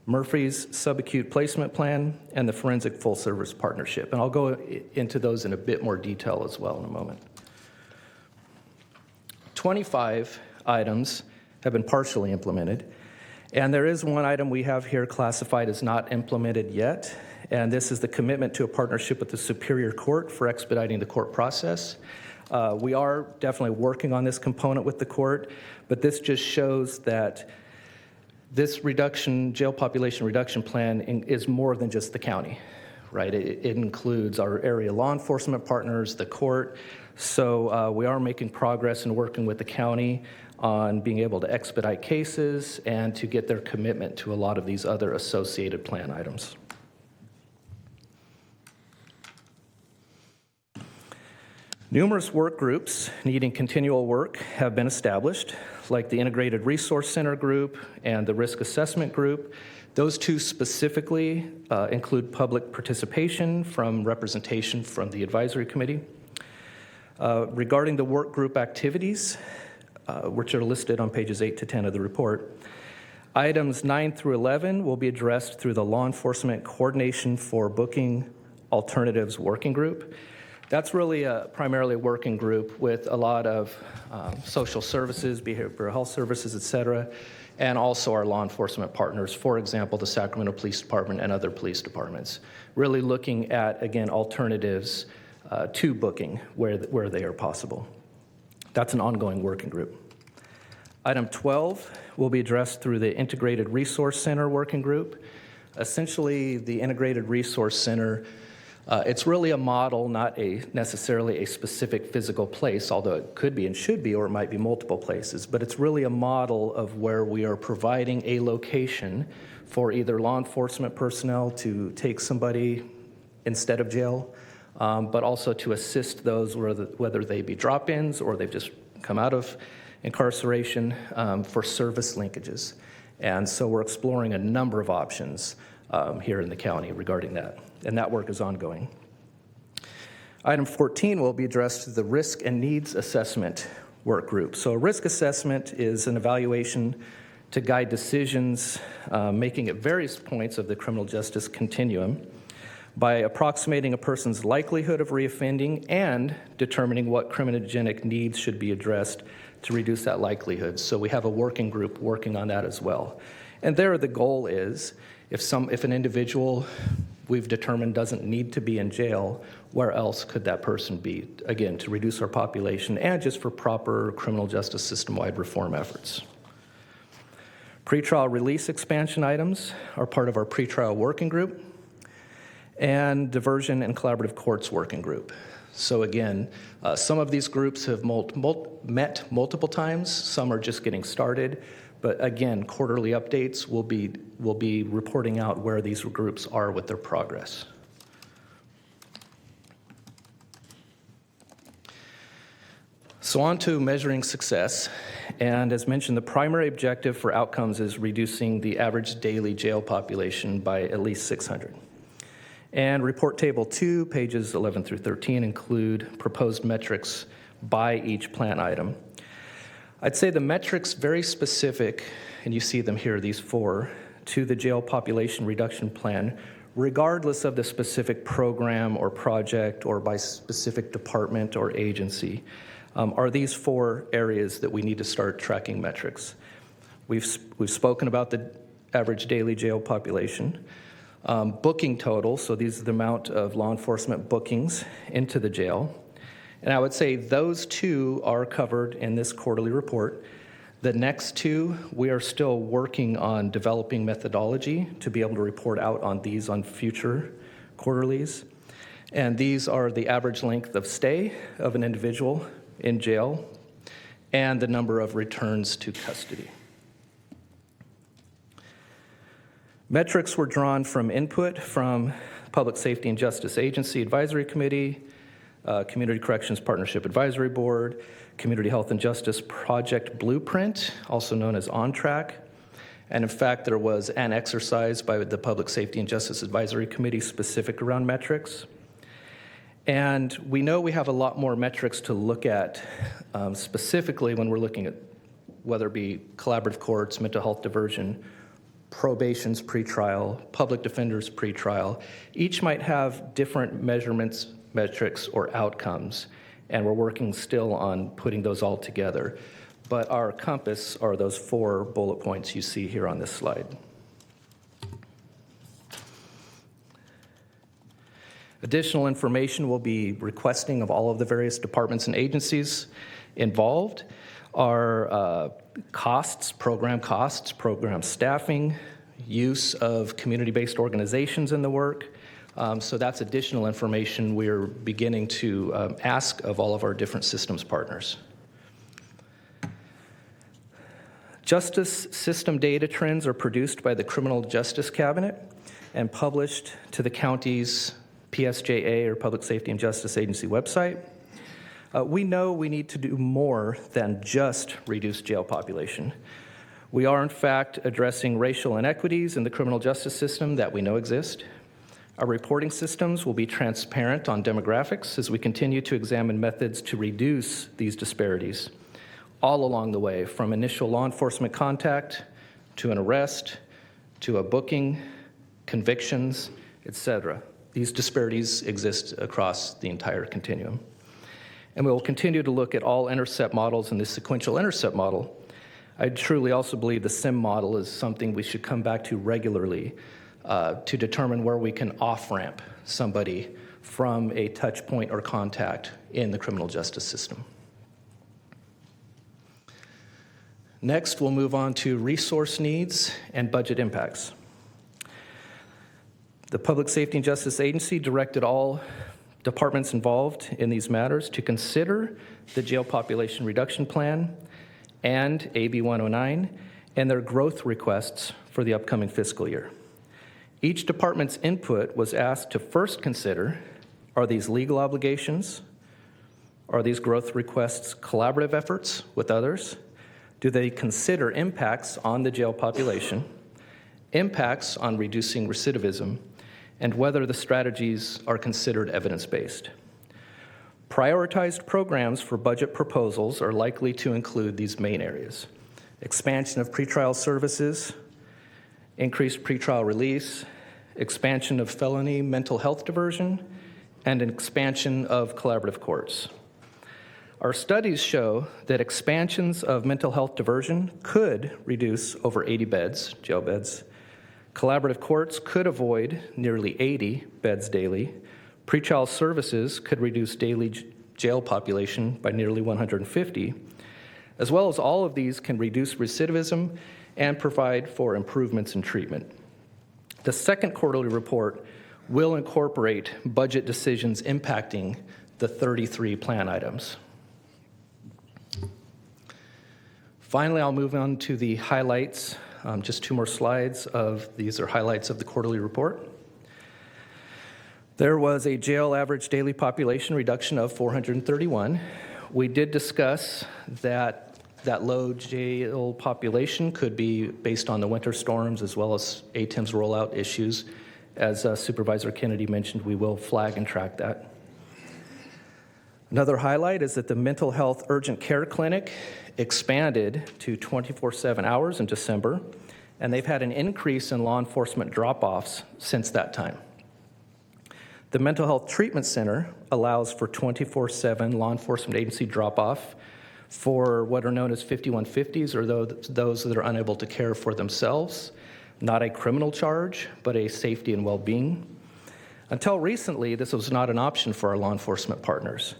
S9: Murphy's Subacute Placement Plan, and the Forensic Full Service Partnership. And I'll go into those in a bit more detail as well in a moment. 25 items have been partially implemented, and there is one item we have here classified as not implemented yet, and this is the commitment to a partnership with the Superior Court for expediting the court process. We are definitely working on this component with the court, but this just shows that this jail population reduction plan is more than just the county, right? It includes our area law enforcement partners, the court. So we are making progress in working with the county on being able to expedite cases and to get their commitment to a lot of these other associated plan items. Numerous work groups needing continual work have been established, like the Integrated Resource Center group and the Risk Assessment group. Those two specifically include public participation from representation from the advisory committee. Regarding the work group activities, which are listed on pages 8 to 10 of the report, items 9 through 11 will be addressed through the Law Enforcement Coordination for Booking Alternatives Working Group. That's really primarily a working group with a lot of social services, behavioral health services, et cetera, and also our law enforcement partners, for example, the Sacramento Police Department and other police departments, really looking at, again, alternatives to booking where they are possible. That's an ongoing working group. Item 12 will be addressed through the Integrated Resource Center working group. Essentially, the Integrated Resource Center, it's really a model, not necessarily a specific physical place, although it could be and should be, or it might be multiple places, but it's really a model of where we are providing a location for either law enforcement personnel to take somebody instead of jail, but also to assist those whether they be drop-ins or they've just come out of incarceration for service linkages. And so we're exploring a number of options here in the county regarding that, and that work is ongoing. Item 14 will be addressed to the Risk and Needs Assessment work group. So a risk assessment is an evaluation to guide decisions making at various points of the criminal justice continuum by approximating a person's likelihood of reoffending and determining what criminogenic needs should be addressed to reduce that likelihood. So we have a working group working on that as well. And there the goal is if an individual we've determined doesn't need to be in jail, where else could that person be? Again, to reduce our population and just for proper criminal justice system-wide reform efforts. Pretrial release expansion items are part of our pretrial working group and diversion and collaborative courts working group. So again, some of these groups have met multiple times, some are just getting started, but again, quarterly updates will be reporting out where these groups are with their progress. So on to measuring success, and as mentioned, the primary objective for outcomes is reducing the average daily jail population by at least 600. And report table 2, pages 11 through 13, include proposed metrics by each plan item. I'd say the metrics very specific, and you see them here, these 4, to the jail population reduction plan regardless of the specific program or project or by specific department or agency, are these 4 areas that we need to start tracking metrics. We've spoken about the average daily jail population, booking total, so these are the amount of law enforcement bookings into the jail. And I would say those 2 are covered in this quarterly report. The next 2, we are still working on developing methodology to be able to report out on these on future quarterlies. And these are the average length of stay of an individual in jail and the number of returns to custody. Metrics were drawn from input from Public Safety and Justice Agency Advisory Committee, Community Corrections Partnership Advisory Board, Community Health and Justice Project Blueprint, also known as On Track. And in fact, there was an exercise by the Public Safety and Justice Advisory Committee specific around metrics. And we know we have a lot more metrics to look at, specifically when we're looking at whether it be collaborative courts, mental health diversion, probation's pretrial, public defender's pretrial. Each might have different measurements, metrics, or outcomes, and we're working still on putting those all together. But our compass are those 4 bullet points you see here on this slide. Additional information we'll be requesting of all of the various departments and agencies involved are costs, program staffing, use of community-based organizations in the work. So that's additional information we're beginning to ask of all of our different systems partners. Justice system data trends are produced by the Criminal Justice Cabinet and published to the county's PSJA, or Public Safety and Justice Agency website. We know we need to do more than just reduce jail population. We are, in fact, addressing racial inequities in the criminal justice system that we know exist. Our reporting systems will be transparent on demographics as we continue to examine methods to reduce these disparities all along the way, from initial law enforcement contact to an arrest to a booking, convictions, etc. These disparities exist across the entire continuum. And we will continue to look at all intercept models in the sequential intercept model. I truly also believe the SIM model is something we should come back to regularly to determine where we can off-ramp somebody from a touch point or contact in the criminal justice system. Next, we'll move on to resource needs and budget impacts. The Public Safety and Justice Agency directed all departments involved in these matters to consider the jail population reduction plan and AB 109 and their growth requests for the upcoming fiscal year. Each department's input was asked to first consider, are these legal obligations? Are these growth requests collaborative efforts with others? Do they consider impacts on the jail population, impacts on reducing recidivism, and whether the strategies are considered evidence-based? Prioritized programs for budget proposals are likely to include these main areas: expansion of pretrial services, increased pretrial release, expansion of felony mental health diversion, and an expansion of collaborative courts. Our studies show that expansions of mental health diversion could reduce over 80 beds, jail beds. Collaborative courts could avoid nearly 80 beds daily. Pretrial services could reduce daily jail population by nearly 150. As well as all of these can reduce recidivism and provide for improvements in treatment. The second quarterly report will incorporate budget decisions impacting the 33 plan items. Finally, I'll move on to the highlights. Just 2 more slides of these are highlights of the quarterly report. There was a jail average daily population reduction of 431. We did discuss that low jail population could be based on the winter storms as well as ATIM's rollout issues. As Supervisor Kennedy mentioned, we will flag and track that. Another highlight is that the mental health urgent care clinic expanded to 24/7 hours in December, and they've had an increase in law enforcement drop-offs since that time. The Mental Health Treatment Center allows for 24/7 law enforcement agency drop-off for what are known as 5150s, or those that are unable to care for themselves. Not a criminal charge, but a safety and well-being. Until recently, this was not an option for our law enforcement partners.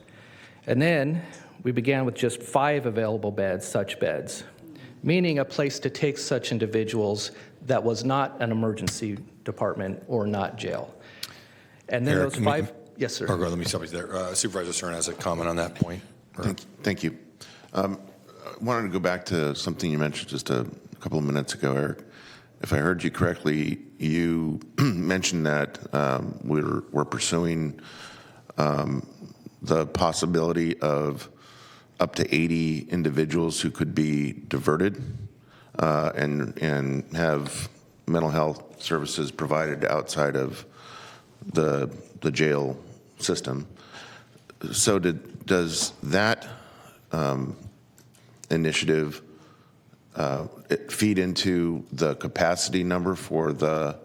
S9: And then we began with just 5 available beds, such beds, meaning a place to take such individuals that was not an emergency department or not jail. And then
S1: Eric,
S9: those 5, yes, sir.
S1: Let me stop you there. Supervisor Stern has a comment on that point.
S5: Thank you. I wanted to go back to something you mentioned just a couple of minutes ago, Eric. If I heard you correctly, you mentioned that we're pursuing the possibility of up to 80 individuals who could be diverted and have mental health services provided outside of the jail system. So does that initiative feed into the capacity number for the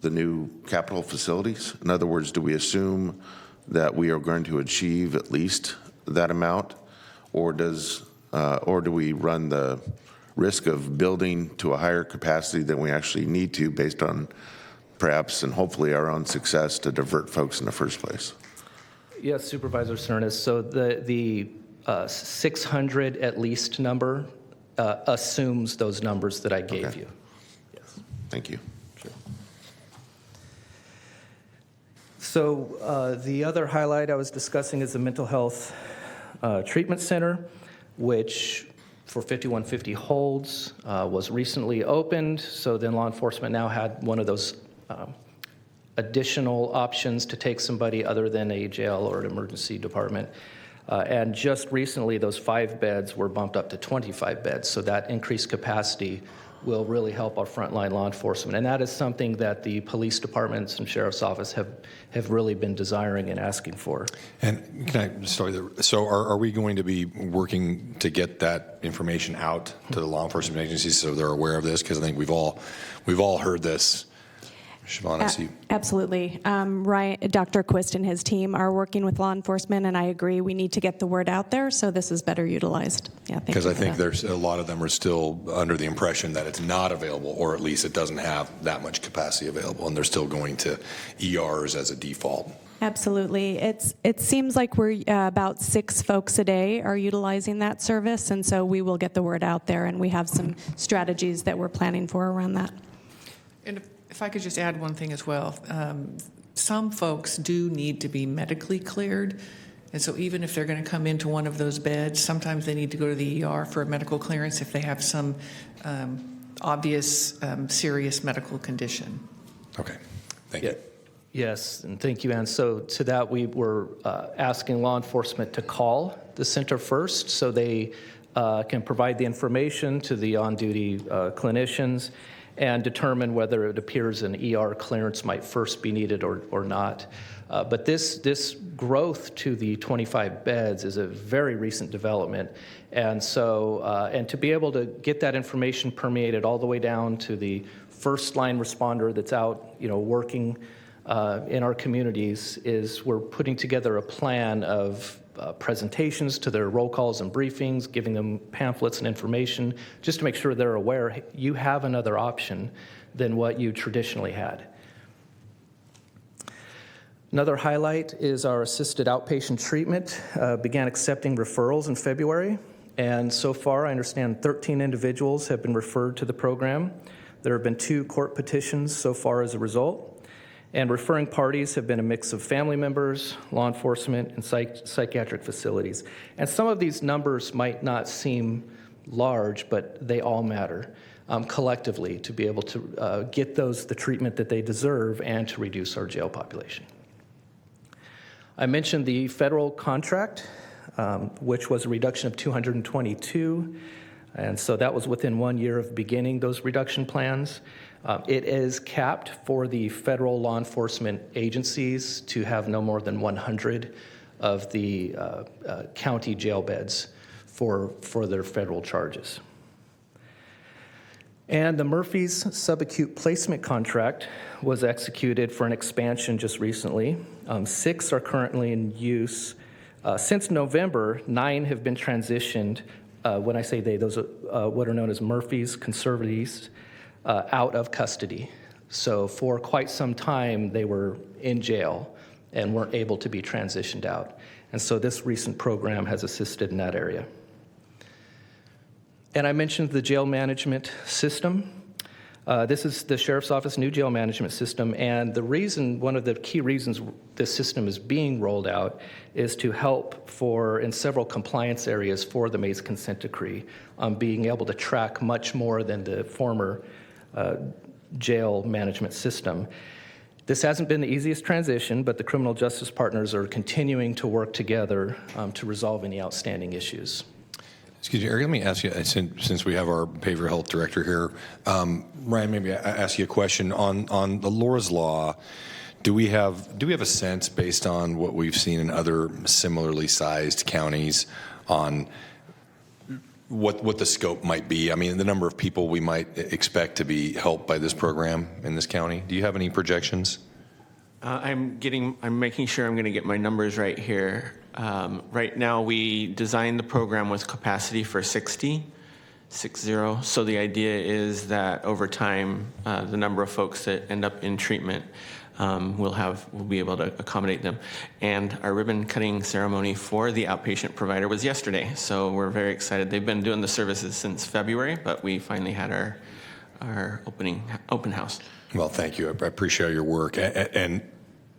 S5: new capital facilities? In other words, do we assume that we are going to achieve at least that amount, or do we run the risk of building to a higher capacity than we actually need to, based on perhaps and hopefully our own success to divert folks in the first place?
S9: Yes, Supervisor Cernas. So the 600 at least number assumes those numbers that I gave you. Yes.
S5: Thank you.
S9: Sure. So the other highlight I was discussing is the Mental Health Treatment Center, which for 5150 holds, was recently opened. So then law enforcement now had one of those additional options to take somebody other than a jail or an emergency department. And just recently, those 5 beds were bumped up to 25 beds. So that increased capacity will really help our frontline law enforcement. And that is something that the police departments and sheriff's office have really been desiring and asking for.
S1: And can I start there? So are we going to be working to get that information out to the law enforcement agencies so they're aware of this? Because I think we've all heard this. Siobhan, I see.
S14: Absolutely. Dr. Quist and his team are working with law enforcement, and I agree we need to get the word out there so this is better utilized. Yeah,
S1: because I think there's a lot of them are still under the impression that it's not available, or at least it doesn't have that much capacity available, and they're still going to ERs as a default.
S14: Absolutely. It seems like we're about 6 folks a day are utilizing that service, and so we will get the word out there, and we have some strategies that we're planning for around that.
S15: And if I could just add one thing as well. Some folks do need to be medically cleared, and so even if they're going to come into one of those beds, sometimes they need to go to the ER for a medical clearance if they have some obvious serious medical condition.
S1: Okay, thank you.
S9: Yes, and thank you, Ann. So to that, we were asking law enforcement to call the center first so they can provide the information to the on-duty clinicians and determine whether it appears an ER clearance might first be needed or not. But this growth to the 25 beds is a very recent development. And so, and to be able to get that information permeated all the way down to the first line responder that's out, working in our communities, is we're putting together a plan of presentations to their roll calls and briefings, giving them pamphlets and information, just to make sure they're aware you have another option than what you traditionally had. Another highlight is our assisted outpatient treatment. Began accepting referrals in February, and so far I understand 13 individuals have been referred to the program. There have been 2 court petitions so far as a result. And referring parties have been a mix of family members, law enforcement, and psychiatric facilities. And some of these numbers might not seem large, but they all matter collectively to be able to get those the treatment that they deserve and to reduce our jail population. I mentioned the federal contract, which was a reduction of 222. And so that was within 1 year of beginning those reduction plans. It is capped for the federal law enforcement agencies to have no more than 100 of the county jail beds for their federal charges. And the Murphy's subacute placement contract was executed for an expansion just recently. 6 are currently in use. Since November, 9 have been transitioned. When I say they, those are what are known as Murphy's conservatives out of custody. So for quite some time, they were in jail and weren't able to be transitioned out. And so this recent program has assisted in that area. And I mentioned the jail management system. This is the Sheriff's Office new jail management system, and one of the key reasons this system is being rolled out is to help in several compliance areas for the Mays consent decree, being able to track much more than the former jail management system. This hasn't been the easiest transition, but the criminal justice partners are continuing to work together to resolve any outstanding issues.
S1: Excuse me, Eric, let me ask you, since we have our behavioral health director here, Ryan, maybe I ask you a question on the Laura's Law. Do we have a sense, based on what we've seen in other similarly sized counties, on what the scope might be? I mean, the number of people we might expect to be helped by this program in this county. Do you have any projections?
S16: I'm making sure I'm going to get my numbers right here. Right now, we designed the program with capacity for 60. So the idea is that over time, the number of folks that end up in treatment, we'll be able to accommodate them. And our ribbon cutting ceremony for the outpatient provider was yesterday. So we're very excited. They've been doing the services since February, but we finally had our open house.
S1: Well, thank you. I appreciate your work. And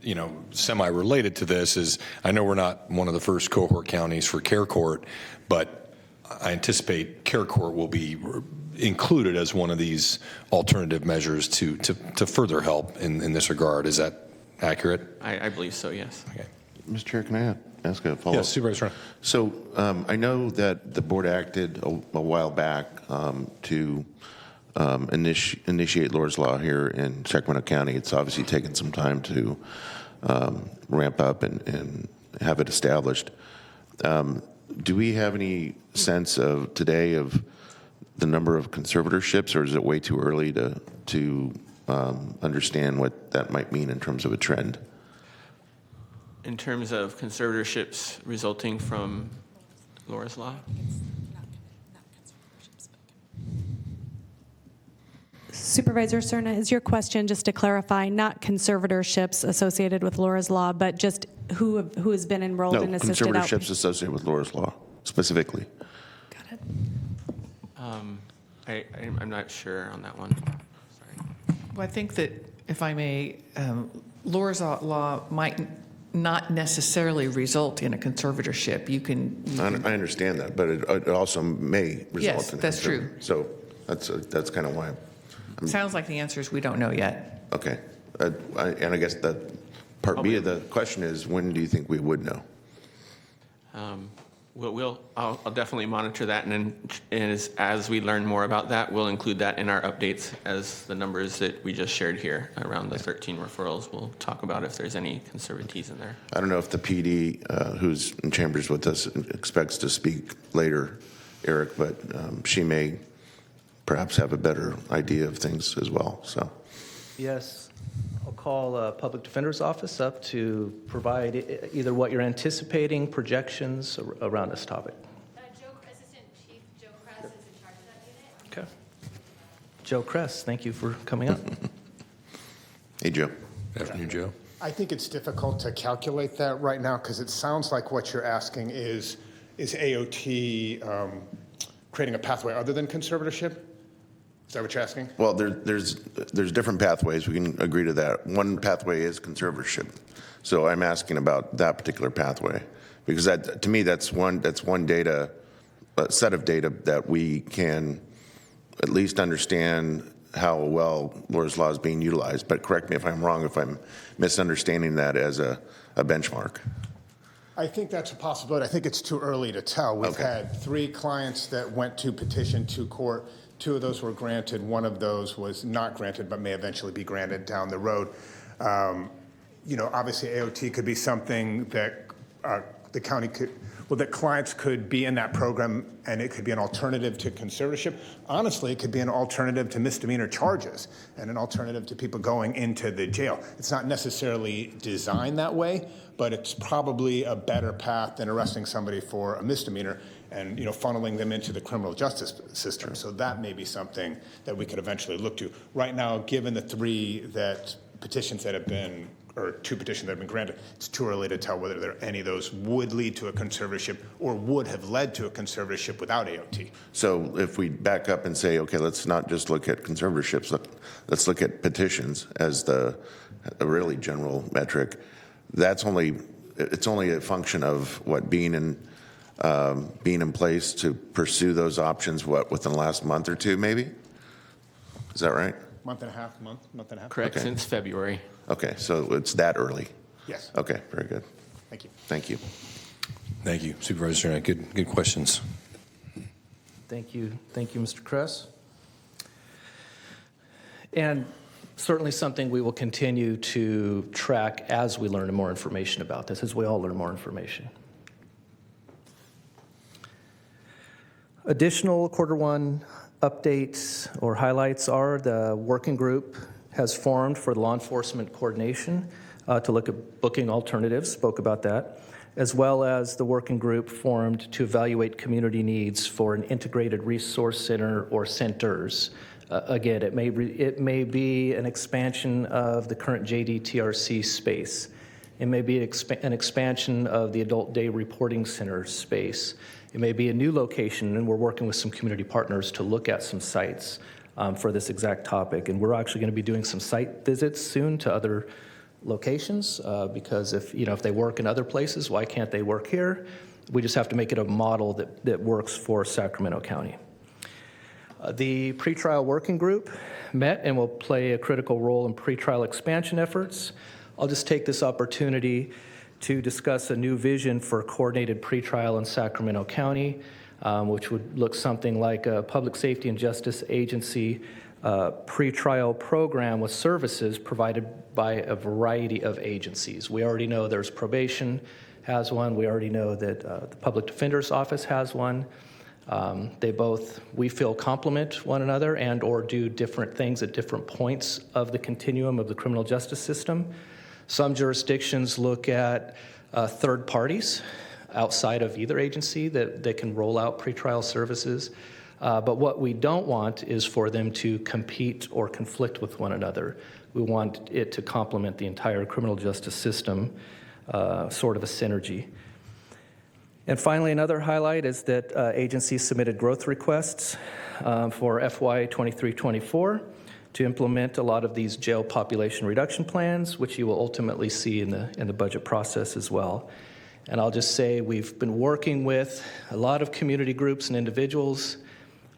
S1: you know, semi-related to this is, I know we're not one of the first cohort counties for care court, but I anticipate care court will be included as one of these alternative measures to further help in this regard. Is that accurate?
S16: I believe so, yes.
S1: Okay.
S5: Mr. Chair, can I ask a follow-up?
S1: Yes, Supervisor.
S5: So I know that the board acted a while back to initiate Laura's Law here in Sacramento County. It's obviously taken some time to ramp up and have it established. Do we have any sense of today of the number of conservatorships, or is it way too early to understand what that might mean in terms of a trend?
S16: In terms of conservatorships resulting from Laura's Law?
S14: Supervisor Cerna, is your question, just to clarify, not conservatorships associated with Laura's Law, but just who has been enrolled in assisted
S5: No, conservatorships associated with Laura's Law, specifically.
S14: Got it.
S16: I'm not sure on that one. Sorry.
S15: Well, I think that, if I may, Laura's Law might not necessarily result in a conservatorship. You can
S5: I understand that, but it also may result
S15: yes,
S5: in
S15: that's true.
S5: So that's kind of why.
S15: Sounds like the answer is we don't know yet.
S5: Okay. And I guess that part B of the question is, when do you think we would know?
S16: I'll definitely monitor that, and then as we learn more about that, we'll include that in our updates as the numbers that we just shared here around the 13 referrals. We'll talk about if there's any conservatism there.
S5: I don't know if the PD, who's in chambers with us, expects to speak later, Eric, but she may perhaps have a better idea of things as well. So,
S9: Yes, I'll call Public Defender's Office up to provide either what you're anticipating, projections around this topic.
S17: Assistant Chief Joe Kress is in charge of that unit.
S9: Okay. Joe Kress, thank you for coming up.
S5: Hey, Joe.
S1: Good afternoon, Joe.
S18: I think it's difficult to calculate that right now because it sounds like what you're asking is AOT creating a pathway other than conservatorship? Is that what you're asking?
S5: Well, there's different pathways. We can agree to that. One pathway is conservatorship. So I'm asking about that particular pathway because to me that's one data set of data that we can at least understand how well Laura's Law is being utilized. But correct me if I'm wrong, if I'm misunderstanding that as a benchmark.
S18: I think that's a possibility. I think it's too early to tell. We've had 3 clients that went to petition to court. 2 of those were granted. 1 of those was not granted, but may eventually be granted down the road. Obviously AOT could be something that the county could, well, that clients could be in that program and it could be an alternative to conservatorship. Honestly, it could be an alternative to misdemeanor charges and an alternative to people going into the jail. It's not necessarily designed that way, but it's probably a better path than arresting somebody for a misdemeanor and funneling them into the criminal justice system. So that may be something that we could eventually look to. Right now, given the petitions that have been, or 2 petitions that have been granted, it's too early to tell whether any of those would lead to a conservatorship or would have led to a conservatorship without AOT.
S5: So if we back up and say, okay, let's not just look at conservatorships, let's look at petitions as a really general metric. It's only a function of what being in place to pursue those options, within the last month or 2, maybe? Is that right?
S18: Month and a half.
S16: Correct,
S5: Okay.
S16: since February.
S5: Okay, so it's that early?
S18: Yes.
S5: Okay, very good.
S18: Thank you.
S5: Thank you.
S1: Thank you, Supervisor Stern. Good questions.
S9: Thank you, Mr. Kress. And certainly something we will continue to track as we learn more information about this, as we all learn more information. Additional Q1 updates or highlights are the working group has formed for law enforcement coordination to look at booking alternatives, spoke about that, as well as the working group formed to evaluate community needs for an integrated resource center or centers. Again, it may be an expansion of the current JDTRC space. It may be an expansion of the Adult Day Reporting Center space. It may be a new location, and we're working with some community partners to look at some sites for this exact topic. And we're actually going to be doing some site visits soon to other locations because if they work in other places, why can't they work here? We just have to make it a model that works for Sacramento County. The pretrial working group met and will play a critical role in pretrial expansion efforts. I'll just take this opportunity to discuss a new vision for coordinated pretrial in Sacramento County, which would look something like a public safety and justice agency pretrial program with services provided by a variety of agencies. We already know there's probation has one. We already know that the public defender's office has one. They both, we feel, complement one another and or do different things at different points of the continuum of the criminal justice system. Some jurisdictions look at third parties outside of either agency that can roll out pretrial services. But what we don't want is for them to compete or conflict with one another. We want it to complement the entire criminal justice system, sort of a synergy. And finally, another highlight is that agencies submitted growth requests for FY 23-24 to implement a lot of these jail population reduction plans, which you will ultimately see in the budget process as well. And I'll just say we've been working with a lot of community groups and individuals,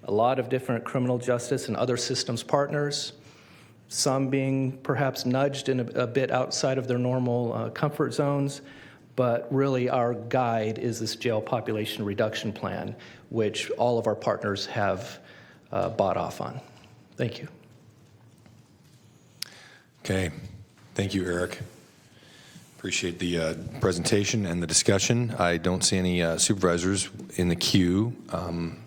S9: a lot of different criminal justice and other systems partners, some being perhaps nudged in a bit outside of their normal comfort zones. But really our guide is this jail population reduction plan, which all of our partners have bought off on. Thank you.
S1: Okay. Thank you, Eric. Appreciate the presentation and the discussion. I don't see any supervisors in the queue,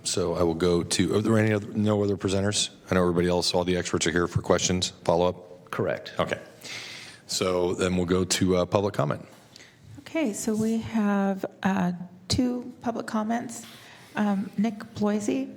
S1: so I will go to, are there no other presenters? I know everybody else, all the experts are here for questions, follow-up?
S9: Correct.
S1: Okay. So then we'll go to public comment.
S2: Okay, so we have 2 public comments. Nick Bloisey.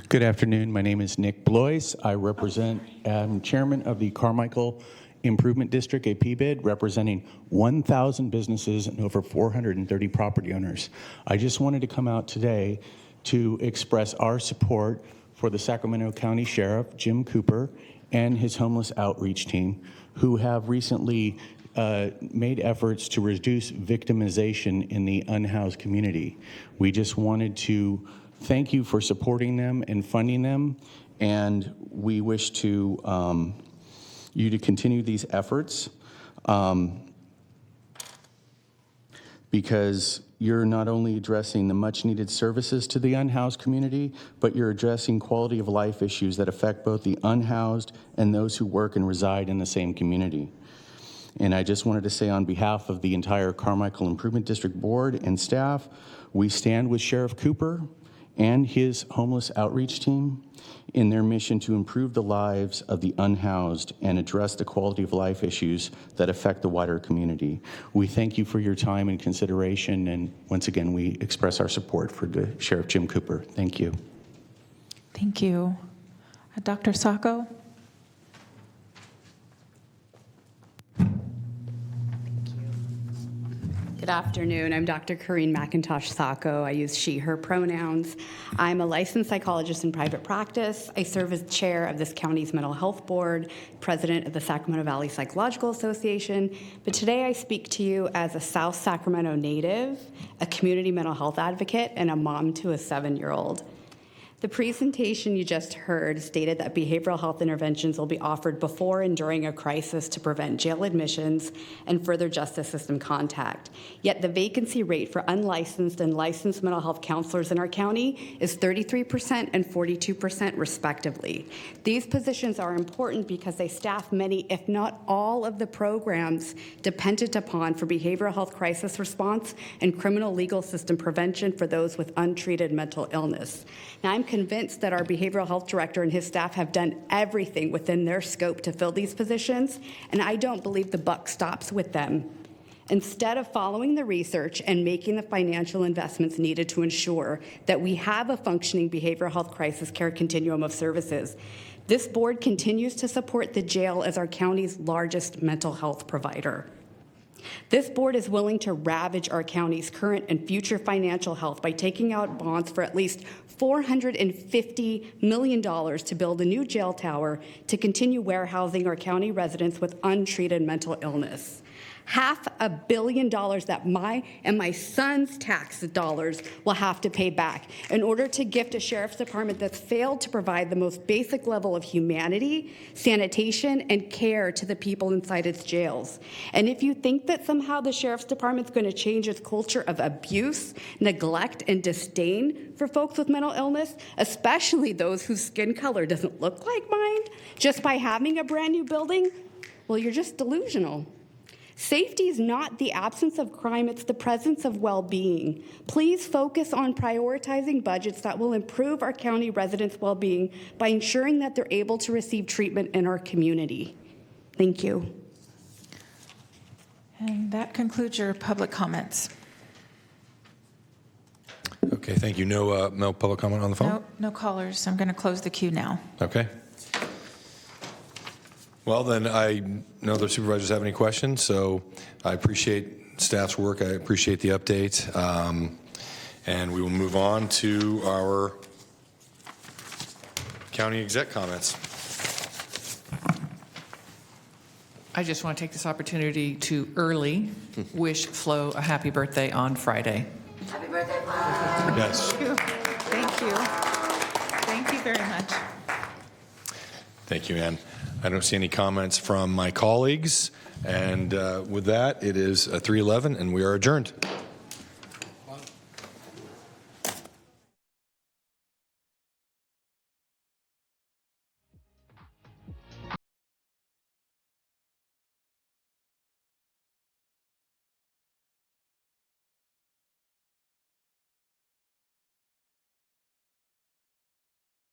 S19: Good afternoon. My name is Nick Blois. I represent, I'm chairman of the Carmichael Improvement District, a PBID, representing 1,000 businesses and over 430 property owners. I just wanted to come out today to express our support for the Sacramento County Sheriff, Jim Cooper, and his homeless outreach team, who have recently made efforts to reduce victimization in the unhoused community. We just wanted to thank you for supporting them and funding them, and we wish to you to continue these efforts. because you're not only addressing the much-needed services to the unhoused community, but you're addressing quality of life issues that affect both the unhoused and those who work and reside in the same community. And I just wanted to say on behalf of the entire Carmichael Improvement District Board and staff, we stand with Sheriff Cooper and his homeless outreach team in their mission to improve the lives of the unhoused and address the quality of life issues that affect the wider community. We thank you for your time and consideration, and once again, we express our support for Sheriff Jim Cooper. Thank you.
S2: Thank you. Dr. Sacco?
S20: Good afternoon. I'm Dr. Corrine McIntosh Sacco. I use she, her pronouns. I'm a licensed psychologist in private practice. I serve as chair of this county's mental health board, president of the Sacramento Valley Psychological Association. But today I speak to you as a South Sacramento native, a community mental health advocate, and a mom to a 7-year-old. The presentation you just heard stated that behavioral health interventions will be offered before and during a crisis to prevent jail admissions and further justice system contact. Yet the vacancy rate for unlicensed and licensed mental health counselors in our county is 33% and 42% respectively. These positions are important because they staff many, if not all, of the programs dependent upon for behavioral health crisis response and criminal legal system prevention for those with untreated mental illness. Now, I'm convinced that our behavioral health director and his staff have done everything within their scope to fill these positions, and I don't believe the buck stops with them. Instead of following the research and making the financial investments needed to ensure that we have a functioning behavioral health crisis care continuum of services, this board continues to support the jail as our county's largest mental health provider. This board is willing to ravage our county's current and future financial health by taking out bonds for at least $450 million to build a new jail tower to continue warehousing our county residents with untreated mental illness. $500 million that my and my son's tax dollars will have to pay back in order to gift a sheriff's department that's failed to provide the most basic level of humanity, sanitation, and care to the people inside its jails. And if you think that somehow the sheriff's department's going to change its culture of abuse, neglect, and disdain for folks with mental illness, especially those whose skin color doesn't look like mine, just by having a brand new building, well, you're just delusional. Safety is not the absence of crime, it's the presence of well-being. Please focus on prioritizing budgets that will improve our county residents' well-being by ensuring that they're able to receive treatment in our community. Thank you.
S2: And that concludes your public comments.
S1: Okay, thank you. No public comment on the phone?
S2: No callers. I'm going to close the queue now.
S1: Okay. Well, then I know the supervisors have any questions, so I appreciate staff's work. I appreciate the update. And we will move on to our county exec comments.
S15: I just want to take this opportunity to early wish Flo a happy birthday on Friday.
S2: Happy birthday, Flo.
S1: Yes.
S2: Thank you. Thank you very much.
S1: Thank you, Ann. I don't see any comments from my colleagues. And with that, it is 3:11, and we are adjourned.